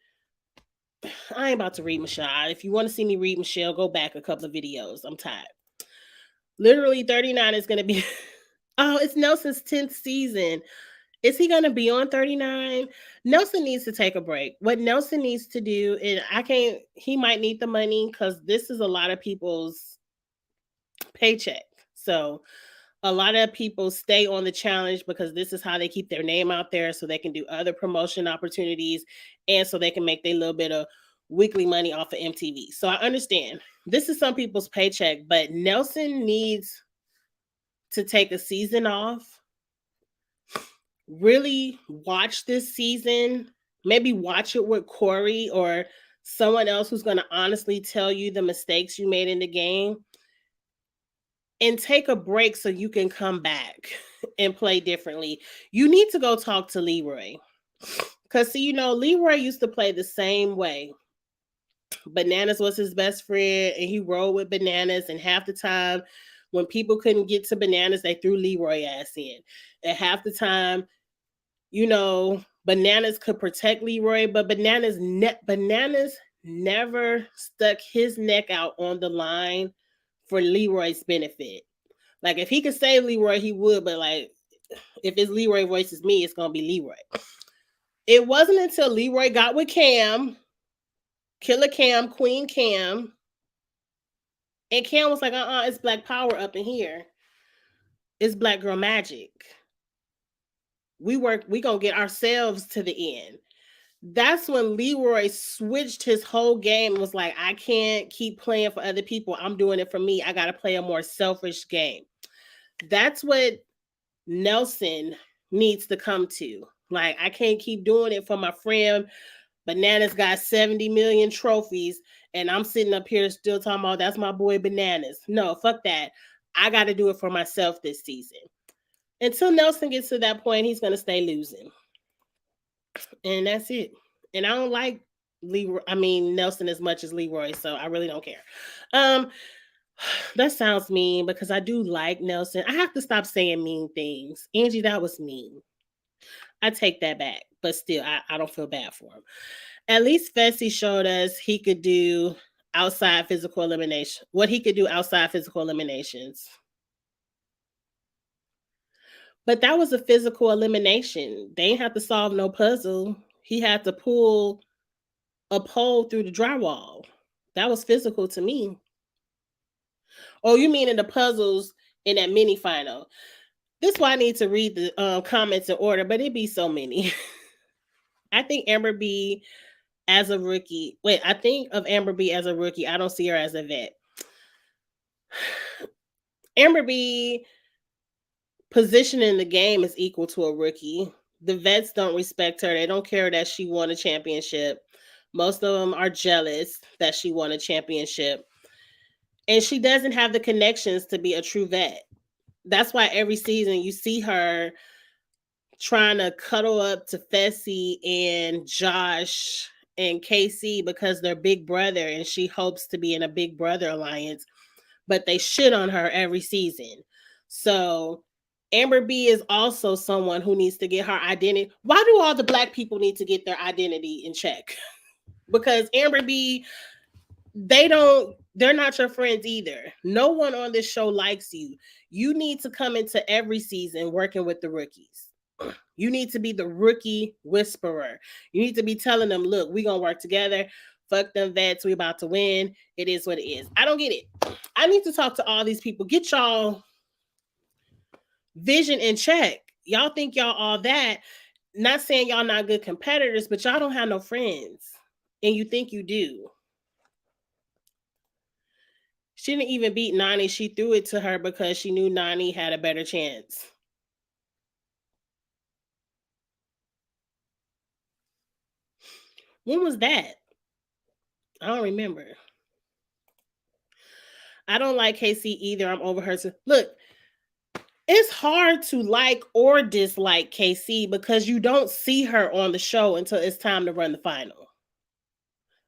I ain't about to read Michelle. If you want to see me read Michelle, go back a couple of videos. I'm tired. Literally 39 is going to be... Oh, it's Nelson's 10th season. Is he going to be on 39? Nelson needs to take a break. What Nelson needs to do, and he might need the money because this is a lot of people's paycheck. So a lot of people stay on the challenge because this is how they keep their name out there so they can do other promotion opportunities and so they can make their little bit of weekly money off of MTV. So I understand this is some people's paycheck, but Nelson needs to take a season off. Really watch this season. Maybe watch it with Corey or someone else who's going to honestly tell you the mistakes you made in the game and take a break so you can come back and play differently. You need to go talk to Leroy. Because, see, Leroy used to play the same way. Bananas was his best friend, and he rolled with Bananas. And half the time, when people couldn't get to Bananas, they threw Leroy ass in. And half the time, Bananas could protect Leroy, but Bananas never stuck his neck out on the line for Leroy's benefit. Like, if he could save Leroy, he would, but like, if it's Leroy versus me, it's gonna be Leroy. It wasn't until Leroy got with Cam, Killer Cam, Queen Cam, and Cam was like, it's Black Power up in here. It's Black Girl Magic. We gonna get ourselves to the end. That's when Leroy switched his whole game and was like, I can't keep playing for other people. I'm doing it for me. I got to play a more selfish game. That's what Nelson needs to come to. Like, I can't keep doing it for my friend. Bananas got 70 million trophies, and I'm sitting up here still talking about that's my boy Bananas. No, fuck that. I got to do it for myself this season. Until Nelson gets to that point, he's going to stay losing. And that's it. And I don't like Nelson as much as Leroy, so I really don't care. That sounds mean because I do like Nelson. I have to stop saying mean things. Angie, that was mean. I take that back, but still, I don't feel bad for him. At least Fessy showed us he could do outside physical elimination. What he could do outside physical eliminations. But that was a physical elimination. They didn't have to solve no puzzle. He had to pull a pole through the drywall. That was physical to me. Oh, you mean in the puzzles in that mini final? This is why I need to read the comments in order, but it'd be so many. I think Amber B as a rookie. Wait, I think of Amber B as a rookie. I don't see her as a vet. Amber B position in the game is equal to a rookie. The vets don't respect her. They don't care that she won a championship. Most of them are jealous that she won a championship. And she doesn't have the connections to be a true vet. That's why every season you see her trying to cuddle up to Fessy and Josh and KC because they're big brother and she hopes to be in a big brother alliance, but they shit on her every season. So Amber B is also someone who needs to get her identity. Why do all the Black people need to get their identity in check? Because Amber B, they're not your friends either. No one on this show likes you. You need to come into every season working with the rookies. You need to be the rookie whisperer. You need to be telling them, look, we're going to work together. Fuck them vets. We about to win. It is what it is. I don't get it. I need to talk to all these people. Get y'all vision in check. Y'all think y'all all that. Not saying y'all not good competitors, but y'all don't have no friends. And you think you do. She didn't even beat Nany. She threw it to her because she knew Nany had a better chance. When was that? I don't remember. I don't like KC either. I'm over her. Look, it's hard to like or dislike KC because you don't see her on the show until it's time to run the final.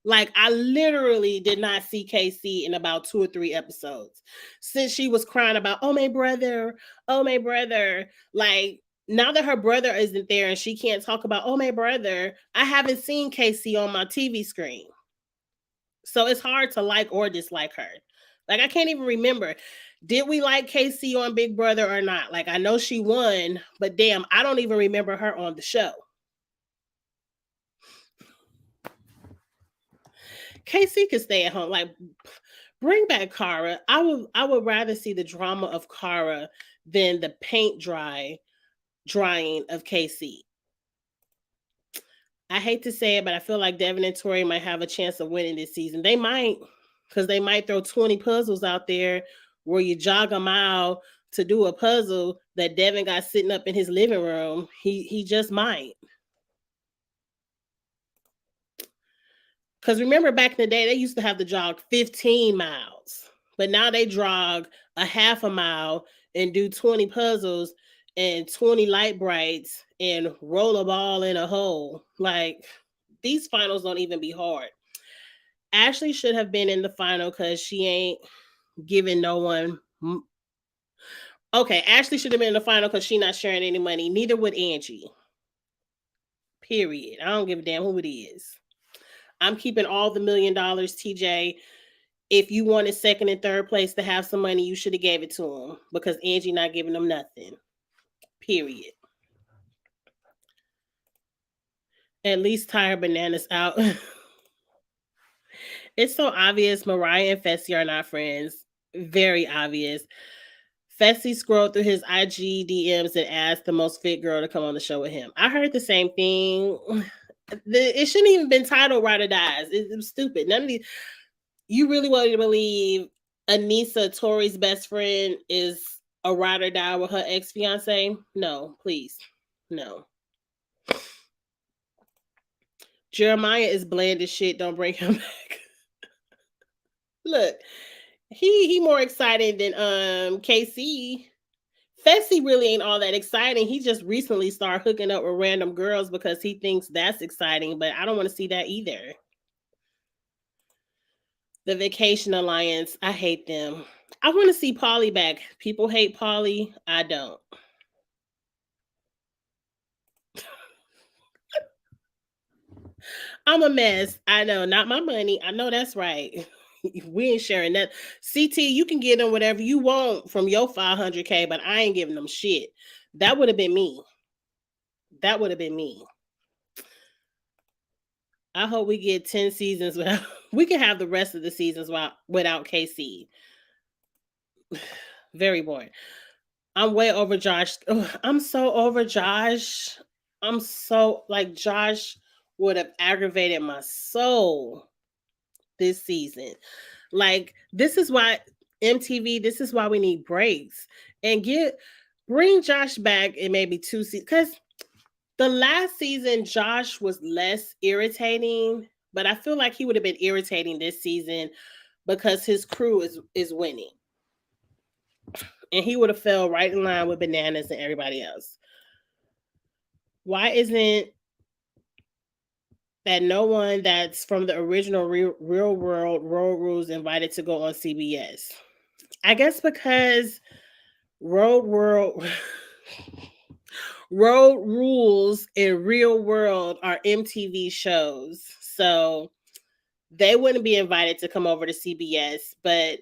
Like, I literally did not see KC in about 2 or 3 episodes since she was crying about, oh, my brother. Like, now that her brother isn't there and she can't talk about, oh, my brother, I haven't seen KC on my TV screen. So it's hard to like or dislike her. Like, I can't even remember. Did we like KC on Big Brother or not? Like, I know she won, but damn, I don't even remember her on the show. KC could stay at home. Like, bring back Cara. I would rather see the drama of Cara than the paint drying of KC. I hate to say it, but I feel like Devin and Tori might have a chance of winning this season. They might, because they might throw 20 puzzles out there where you jog a mile to do a puzzle that Devin got sitting up in his living room. He just might. Because remember back in the day, they used to have to jog 15 miles, but now they jog a half a mile and do 20 puzzles and 20 light brights and roll a ball in a hole. Like, these finals don't even be hard. Ashley should have been in the final because she ain't giving no one. Okay, Ashley should have been in the final because she not sharing any money. Neither would Angie. Period. I don't give a damn who it is. I'm keeping all the $1 million, TJ. If you wanted second and third place to have some money, you should have gave it to them because Angie not giving them nothing. Period. At least tire bananas out. It's so obvious Mariah and Fessy are not friends. Very obvious. Fessy scrolled through his IG DMs and asked the most fit girl to come on the show with him. I heard the same thing. It shouldn't even been titled Ride or Dies. It was stupid. None of these. You really want to believe Anissa, Tori's best friend, is a ride or die with her ex-fiance? No, please. No. Jeremiah is bland as shit. Don't bring him back. Look, he more exciting than KC. Fessy really ain't all that exciting. He just recently started hooking up with random girls because he thinks that's exciting, but I don't want to see that either. The Vacation Alliance, I hate them. I want to see Polly back. People hate Polly. I don't. I'm a mess. I know, not my money. I know that's right. We ain't sharing that. CT, you can get them whatever you want from your 500K, but I ain't giving them shit. That would have been me. That would have been me. I hope we get 10 seasons without. We can have the rest of the seasons without KC. Very boring. I'm way over Josh. Ugh, I'm so over Josh. I'm so like Josh would have aggravated my soul this season. Like, this is why MTV, this is why we need breaks and bring Josh back in maybe 2 seasons. Because the last season, Josh was less irritating, but I feel like he would have been irritating this season because his crew is winning. And he would have fell right in line with Bananas and everybody else. Why isn't that no one that's from the original Real World Road Rules invited to go on CBS? I guess because Road Rules and Real World are MTV shows. So they wouldn't be invited to come over to CBS, but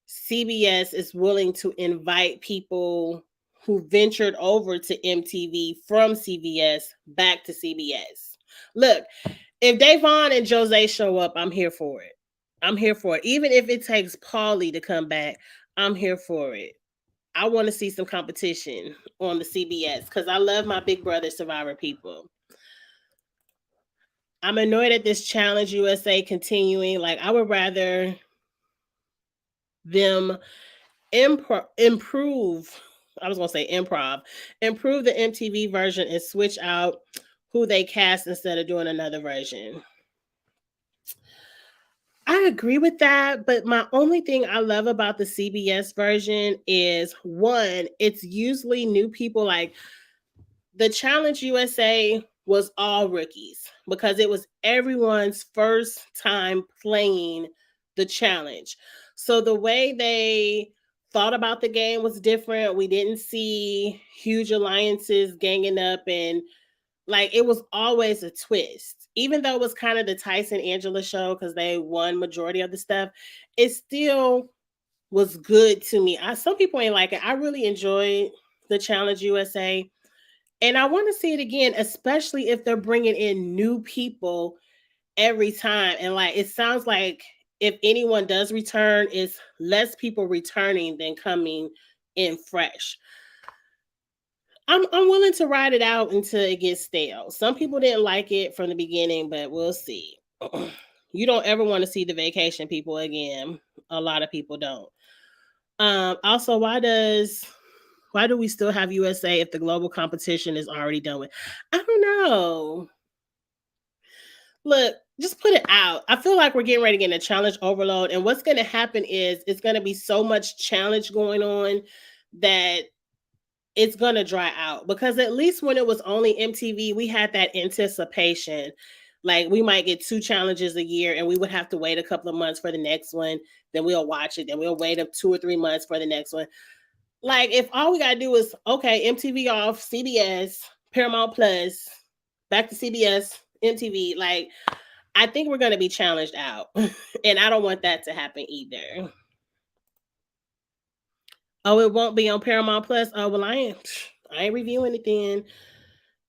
CBS is willing to invite people who ventured over to MTV from CBS back to CBS. Look, if Davon and Jose show up, I'm here for it. I'm here for it. Even if it takes Paulie to come back, I'm here for it. I want to see some competition on the CBS because I love my Big Brother Survivor people. I'm annoyed at this Challenge USA continuing. Like, I would rather them improve. I was going to say improve the MTV version and switch out who they cast instead of doing another version. I agree with that, but my only thing I love about the CBS version is, one, it's usually new people. Like, the Challenge USA was all rookies because it was everyone's first time playing the challenge. So the way they thought about the game was different. We didn't see huge alliances ganging up, and like, it was always a twist. Even though it was kind of the Tyson Angela show because they won majority of the stuff, it still was good to me. Some people ain't like it. I really enjoyed the Challenge USA. And I want to see it again, especially if they're bringing in new people every time. And like, it sounds like if anyone does return, it's less people returning than coming in fresh. I'm willing to ride it out until it gets stale. Some people didn't like it from the beginning, but we'll see. You don't ever want to see the vacation people again. A lot of people don't. Also, why do we still have USA if the global competition is already done with? I don't know. Look, just put it out. I feel like we're getting ready to get a challenge overload. And what's going to happen is it's going to be so much challenge going on that it's going to dry out. Because at least when it was only MTV, we had that anticipation. Like we might get 2 challenges a year and we would have to wait a couple of months for the next one. Then we'll watch it. Then we'll wait up 2 or 3 months for the next one. Like if all we got to do is, okay, MTV off, CBS, Paramount Plus, back to CBS, MTV, like I think we're going to be challenged out. And I don't want that to happen either. Oh, it won't be on Paramount Plus. Oh, well, I ain't reviewing it then.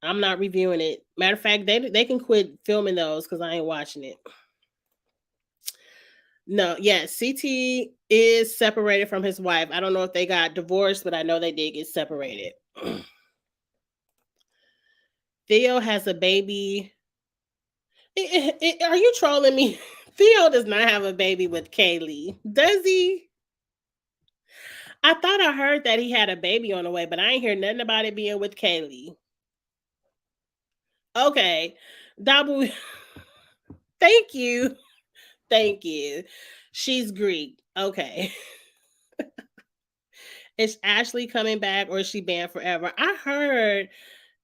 I'm not reviewing it. Matter of fact, they can quit filming those because I ain't watching it. No, yeah, CT is separated from his wife. I don't know if they got divorced, but I know they did get separated. Theo has a baby. Are you trolling me? Theo does not have a baby with Kaylee. Does he? I thought I heard that he had a baby on the way, but I ain't hear nothing about it being with Kaylee. Okay. Dabu, thank you. Thank you. She's Greek. Okay. Is Ashley coming back or is she banned forever? I heard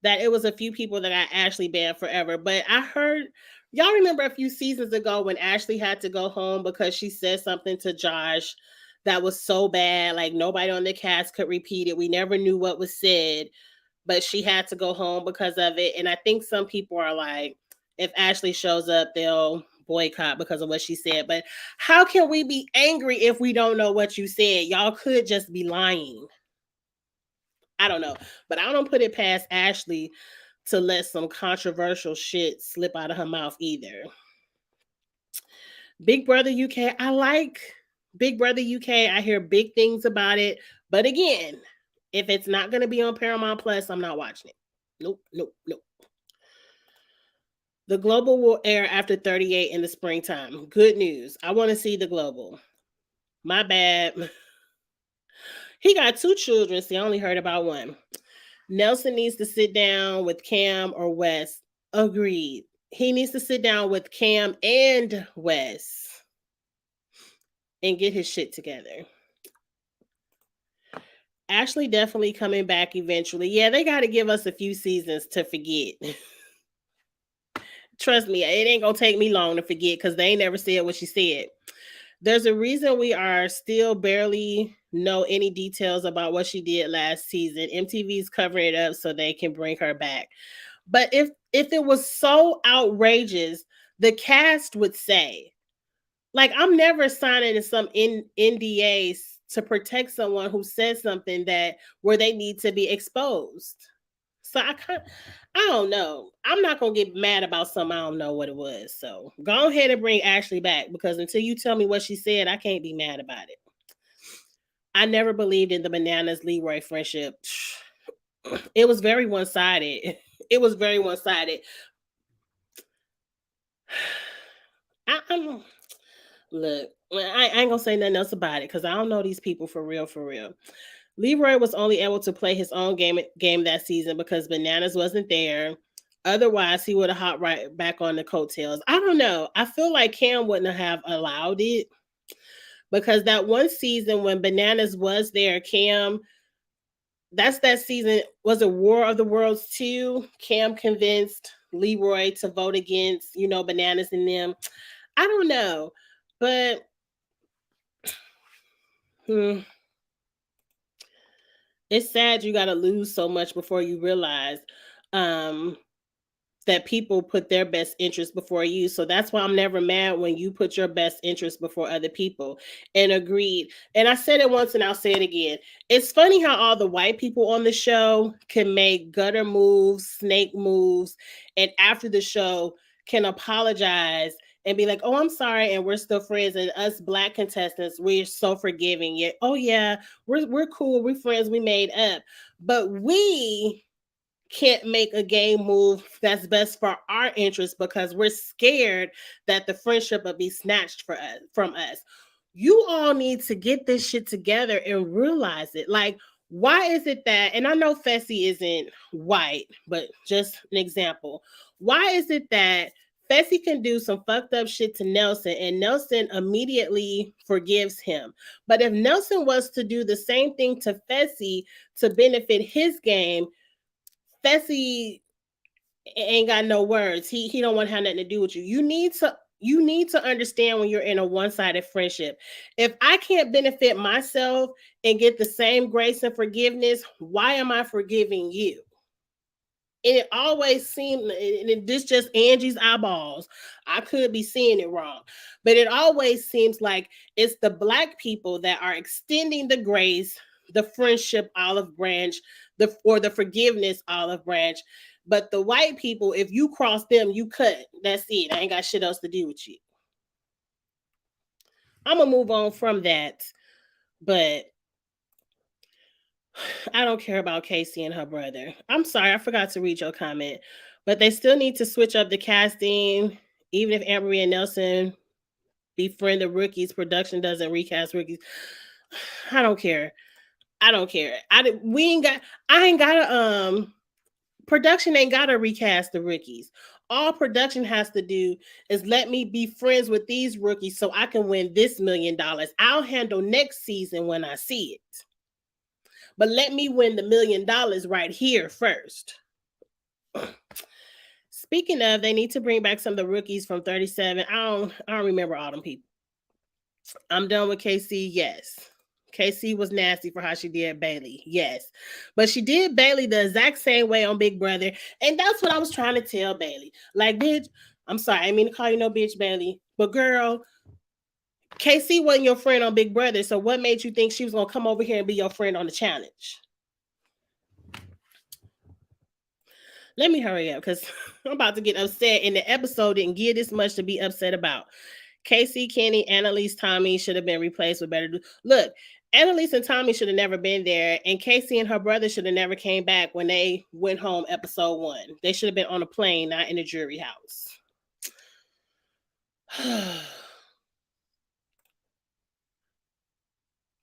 that it was a few people that got Ashley banned forever, but I heard y'all remember a few seasons ago when Ashley had to go home because she said something to Josh that was so bad, like nobody on the cast could repeat it. We never knew what was said, but she had to go home because of it. And I think some people are like, if Ashley shows up, they'll boycott because of what she said. But how can we be angry if we don't know what you said? Y'all could just be lying. I don't know, but I don't put it past Ashley to let some controversial shit slip out of her mouth either. Big Brother UK, I like Big Brother UK. I hear big things about it, but again, if it's not going to be on Paramount Plus, I'm not watching it. Nope, nope, nope. The Global will air after 38 in the springtime. Good news. I want to see the Global. My bad. He got 2 children, so I only heard about one. Nelson needs to sit down with Cam or Wes. Agreed. He needs to sit down with Cam and Wes and get his shit together. Ashley definitely coming back eventually. Yeah, they got to give us a few seasons to forget. Trust me, it ain't gonna take me long to forget because they ain't never said what she said. There's a reason we are still barely know any details about what she did last season. MTV's covering it up so they can bring her back. But if it was so outrageous, the cast would say, like, I'm never signing some NDAs to protect someone who says something that where they need to be exposed. So I don't know. I'm not gonna get mad about something I don't know what it was. So go ahead and bring Ashley back because until you tell me what she said, I can't be mad about it. I never believed in the Bananas Leroy friendship. It was very one-sided. It was very one-sided. I'm look, I ain't gonna say nothing else about it because I don't know these people for real, for real. Leroy was only able to play his own game that season because Bananas wasn't there. Otherwise, he would have hopped right back on the coattails. I don't know. I feel like Cam wouldn't have allowed it because that one season when Bananas was there, Cam, that's that season. Was it War of the Worlds 2? Cam convinced Leroy to vote against, Bananas and them. I don't know. But it's sad you got to lose so much before you realize that people put their best interest before you. So that's why I'm never mad when you put your best interest before other people. And agreed. And I said it once and I'll say it again. It's funny how all the white people on the show can make gutter moves, snake moves, and after the show can apologize and be like, oh, I'm sorry, and we're still friends. And us Black contestants, we're so forgiving. Yet, oh yeah, we're cool, we're friends, we made up. But we can't make a game move that's best for our interest because we're scared that the friendship will be snatched from us. You all need to get this shit together and realize it. Like, why is it that, and I know Fessy isn't white, but just an example. Why is it that Fessy can do some fucked up shit to Nelson, and Nelson immediately forgives him. But if Nelson was to do the same thing to Fessy to benefit his game, Fessy ain't got no words. He don't want to have nothing to do with you. You need to understand when you're in a one-sided friendship. If I can't benefit myself and get the same grace and forgiveness, why am I forgiving you? And it always seemed, and this just Angie's eyeballs. I could be seeing it wrong, but it always seems like it's the Black people that are extending the grace, the friendship olive branch, the forgiveness olive branch. But the white people, if you cross them, you cut. That's it. I ain't got shit else to do with you. I'm gonna move on from that, but I don't care about Casey and her brother. I'm sorry, I forgot to read your comment, but they still need to switch up the casting. Even if Amber and Nelson befriend the rookies, production doesn't recast rookies. I don't care. I don't care. I ain't got to production ain't got to recast the rookies. All production has to do is let me be friends with these rookies so I can win this $1 million. I'll handle next season when I see it. But let me win the $1 million right here first. Speaking of, they need to bring back some of the rookies from 37. I don't remember all them people. I'm done with KC. Yes. KC was nasty for how she did Bailey. Yes. But she did Bailey the exact same way on Big Brother. And that's what I was trying to tell Bailey. Like, bitch, I'm sorry. I didn't mean to call you no bitch, Bailey. But girl, KC wasn't your friend on Big Brother. So what made you think she was going to come over here and be your friend on the challenge? Let me hurry up because I'm about to get upset. And the episode didn't give this much to be upset about. Casey, Kenny, Annalise, Tommy should have been replaced with better. Look, Annalise and Tommy should have never been there, and Casey and her brother should have never came back when they went home episode 1. They should have been on a plane, not in a jury house.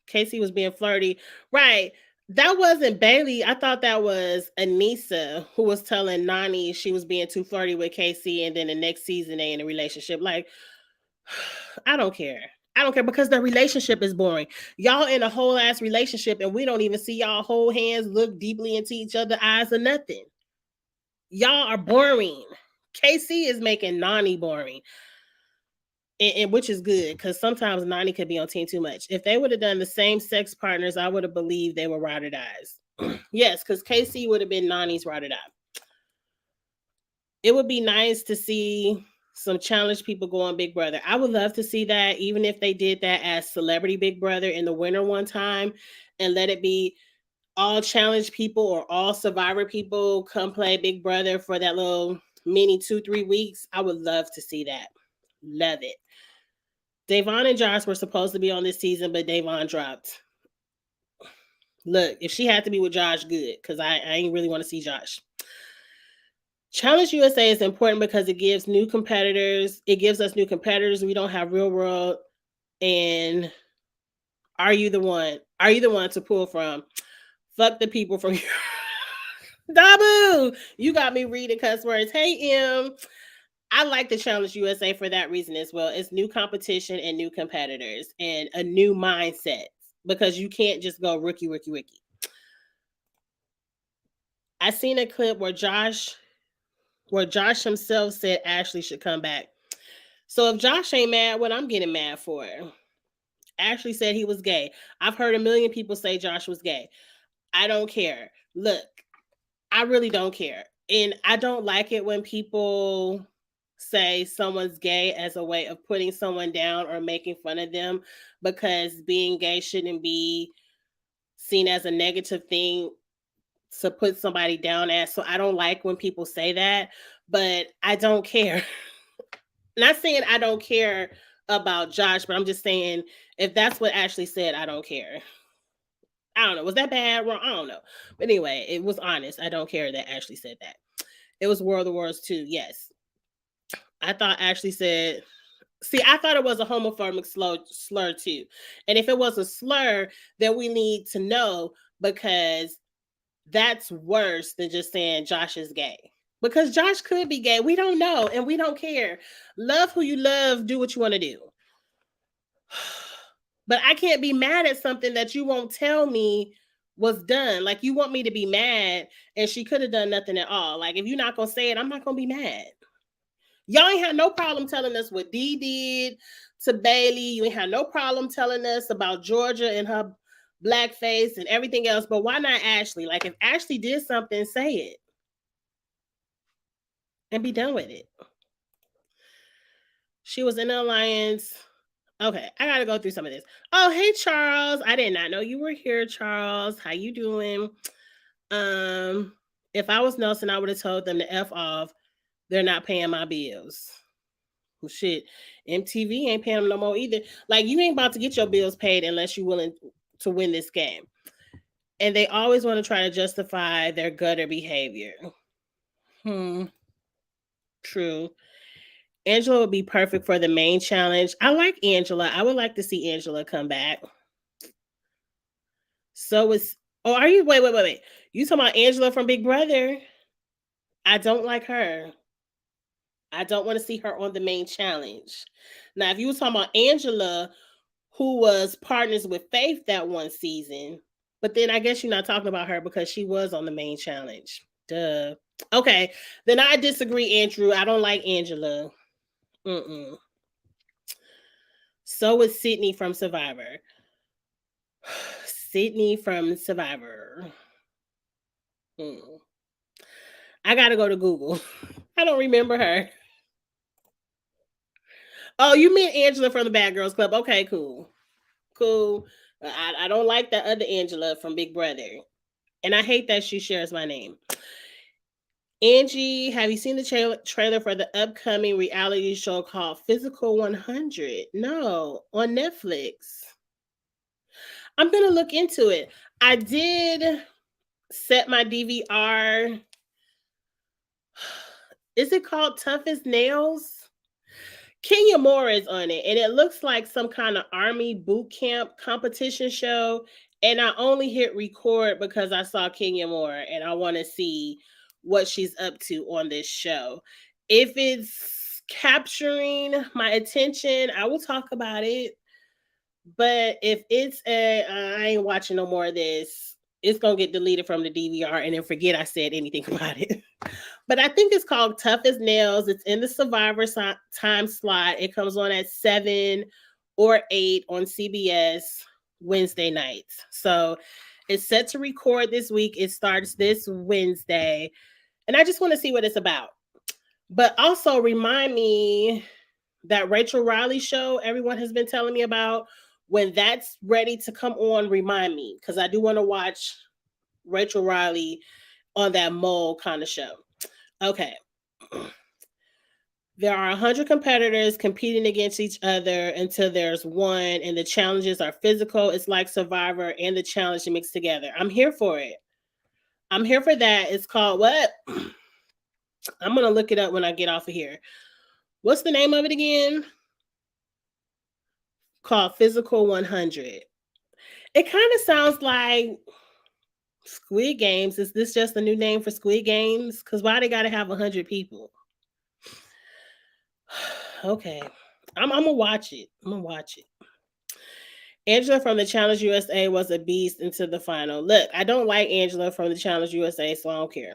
Casey was being flirty. Right. That wasn't Bailey. I thought that was Anissa who was telling Nani she was being too flirty with Casey, and then the next season they in a relationship. Like, I don't care. I don't care because the relationship is boring. Y'all in a whole ass relationship and we don't even see y'all hold hands, look deeply into each other's eyes or nothing. Y'all are boring. Casey is making Nani boring. And which is good because sometimes Nani could be on team too much. If they would have done the same sex partners, I would have believed they were ride or dies. Yes, because Casey would have been Nani's ride or die. It would be nice to see some challenged people go on Big Brother. I would love to see that, even if they did that as Celebrity Big Brother in the winter one time and let it be all challenged people or all Survivor people come play Big Brother for that little mini 2-3 weeks. I would love to see that. Love it. Da'Vonne and Josh were supposed to be on this season, but Da'Vonne dropped. Look, if she had to be with Josh, good, because I ain't really want to see Josh. Challenge USA is important because it gives new competitors. It gives us new competitors. We don't have real world. And are you the one? Are you the one to pull from? Fuck the people from here. Dabu, you got me reading cuss words. Hey, M. I like the Challenge USA for that reason as well. It's new competition and new competitors and a new mindset because you can't just go rookie. I seen a clip where Josh himself said Ashley should come back. So if Josh ain't mad, what I'm getting mad for? Ashley said he was gay. I've heard a million people say Josh was gay. I don't care. Look, I really don't care. And I don't like it when people say someone's gay as a way of putting someone down or making fun of them, because being gay shouldn't be seen as a negative thing to put somebody down as. So I don't like when people say that, but I don't care. Not saying I don't care about Josh, but I'm just saying if that's what Ashley said, I don't care. I don't know. Was that bad? Wrong? I don't know. But anyway, it was honest. I don't care that Ashley said that. It was World of Wars 2. Yes. I thought Ashley said, see, I thought it was a homophobic slur too. And if it was a slur, then we need to know, because that's worse than just saying Josh is gay. Because Josh could be gay. We don't know and we don't care. Love who you love, do what you want to do. But I can't be mad at something that you won't tell me was done. Like you want me to be mad and she could have done nothing at all. Like if you're not gonna say it, I'm not gonna be mad. Y'all ain't had no problem telling us what Dee did to Bailey. You ain't had no problem telling us about Georgia and her blackface and everything else. But why not Ashley? Like if Ashley did something, say it and be done with it. She was in the alliance. Okay, I gotta go through some of this. Oh, hey Charles. I did not know you were here, Charles. How you doing? If I was Nelson, I would have told them to F off. They're not paying my bills. Well, shit, MTV ain't paying them no more either. Like you ain't about to get your bills paid unless you're willing to win this game. And they always want to try to justify their gutter behavior. True. Angela would be perfect for the main challenge. I like Angela. I would like to see Angela come back. So it's are you wait. You talking about Angela from Big Brother? I don't like her. I don't want to see her on the main challenge. Now, if you was talking about Angela, who was partners with Faith that one season, but then I guess you're not talking about her because she was on the main challenge. Duh. Okay, then I disagree, Andrew. I don't like Angela. So is Sydney from Survivor. Sydney from Survivor. I gotta go to Google. I don't remember her. Oh, you mean Angela from the Bad Girls Club? Okay, cool. I don't like the other Angela from Big Brother, and I hate that she shares my name. Angie, have you seen the trailer for the upcoming reality show called Physical 100? No, on Netflix. I'm gonna look into it. I did set my DVR. Is it called Tough as Nails? Kenya Moore is on it, and it looks like some kind of army boot camp competition show. And I only hit record because I saw Kenya Moore and I want to see what she's up to on this show. If it's capturing my attention, I will talk about it. But if it's I ain't watching no more of this, it's gonna get deleted from the DVR and then forget I said anything about it. But I think it's called Tough as Nails. It's in the Survivor time slot. It comes on at 7 or 8 on CBS Wednesday nights. So it's set to record this week. It starts this Wednesday. And I just want to see what it's about. But also remind me that Rachel Riley show everyone has been telling me about. When that's ready to come on, remind me. Because I do want to watch Rachel Riley on that mole kind of show. Okay. There are 100 competitors competing against each other until there's one, and the challenges are physical. It's like Survivor and the challenge mixed together. I'm here for it. I'm here for that. It's called what? I'm going to look it up when I get off of here. What's the name of it again? Called Physical 100. It kind of sounds like Squid Games. Is this just a new name for Squid Games? Because why they got to have 100 people? Okay. I'm gonna watch it. Angela from the Challenge USA was a beast into the final. Look, I don't like Angela from the Challenge USA, so I don't care.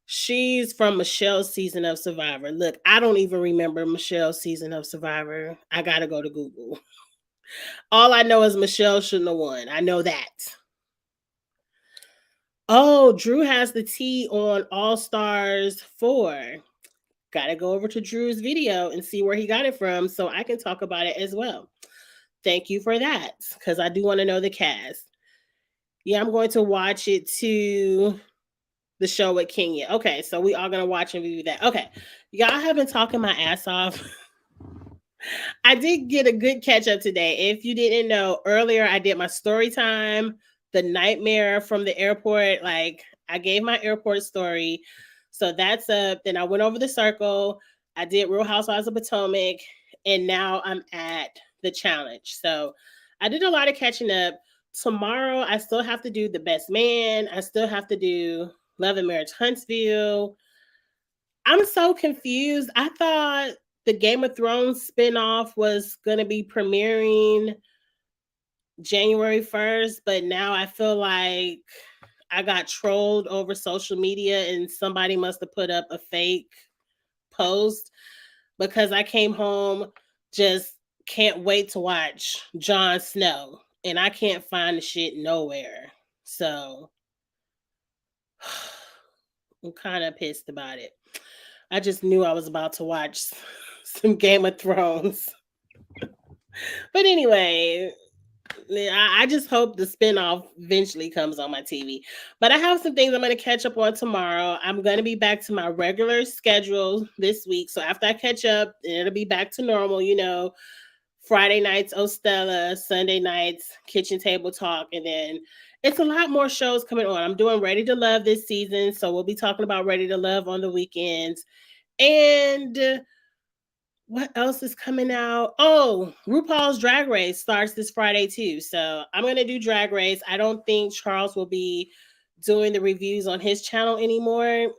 She's from Michelle's season of Survivor. Look, I don't even remember Michelle's season of Survivor. I gotta go to Google. All I know is Michelle shouldn't have won. I know that. Oh, Drew has the tea on All Stars 4. Gotta go over to Drew's video and see where he got it from so I can talk about it as well. Thank you for that, because I do want to know the cast. Yeah, I'm going to watch it to the show with Kenya. Okay, so we are going to watch and review that. Okay, y'all have been talking my ass off. I did get a good catch up today. If you didn't know, earlier I did my story time, the nightmare from the airport. Like, I gave my airport story. So that's up. Then I went over the circle. I did Real Housewives of Potomac. And now I'm at the challenge. So I did a lot of catching up. Tomorrow, I still have to do the best man. I still have to do Love and Marriage Huntsville. I'm so confused. I thought the Game of Thrones spinoff was going to be premiering January 1st, but now I feel like I got trolled over social media and somebody must have put up a fake post because I came home just can't wait to watch Jon Snow and I can't find the shit nowhere. So I'm kind of pissed about it. I just knew I was about to watch some Game of Thrones. But anyway, I just hope the spinoff eventually comes on my TV. But I have some things I'm going to catch up on tomorrow. I'm going to be back to my regular schedule this week. So after I catch up, it'll be back to normal, Friday nights, Ostella, Sunday nights, Kitchen Table Talk. And then it's a lot more shows coming on. I'm doing Ready to Love this season. So we'll be talking about Ready to Love on the weekends. And what else is coming out? Oh, RuPaul's Drag Race starts this Friday too. So I'm going to do Drag Race. I don't think Charles will be doing the reviews on his channel anymore.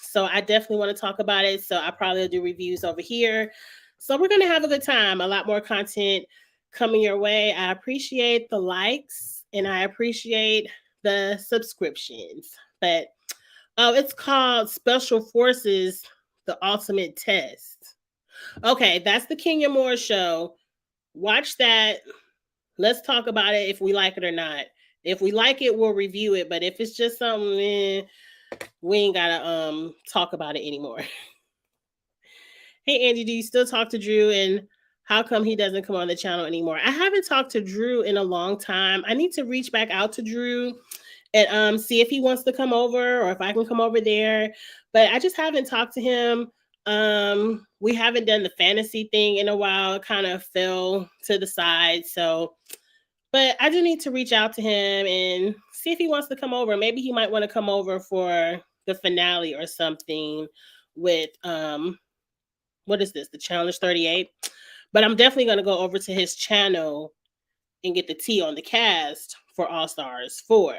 So I definitely want to talk about it. So I probably will do reviews over here. So we're going to have a good time. A lot more content coming your way. I appreciate the likes and I appreciate the subscriptions. But it's called Special Forces, The Ultimate Test. Okay, that's the Kenya Moore show. Watch that. Let's talk about it if we like it or not. If we like it, we'll review it. But if it's just something, we ain't gotta talk about it anymore. Hey Angie, do you still talk to Drew? And how come he doesn't come on the channel anymore? I haven't talked to Drew in a long time. I need to reach back out to Drew and see if he wants to come over or if I can come over there. But I just haven't talked to him. We haven't done the fantasy thing in a while. It kind of fell to the side. So, but I do need to reach out to him and see if he wants to come over. Maybe he might want to come over for the finale or something with what is this? The Challenge 38. But I'm definitely going to go over to his channel and get the tea on the cast for All Stars 4.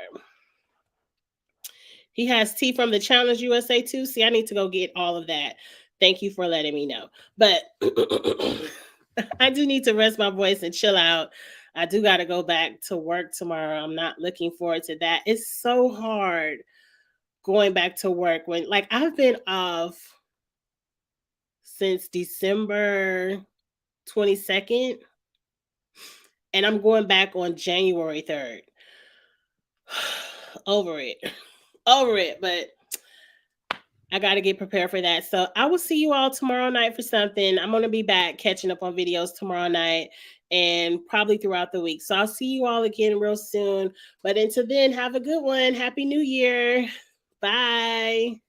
He has tea from the Challenge USA too. See, I need to go get all of that. Thank you for letting me know. But I do need to rest my voice and chill out. I do got to go back to work tomorrow. I'm not looking forward to that. It's so hard going back to work when, like, I've been off since December 22nd and I'm going back on January 3rd. Over it. But I got to get prepared for that. So I will see you all tomorrow night for something. I'm going to be back catching up on videos tomorrow night and probably throughout the week. So I'll see you all again real soon. But until then, have a good one. Happy New Year. Bye.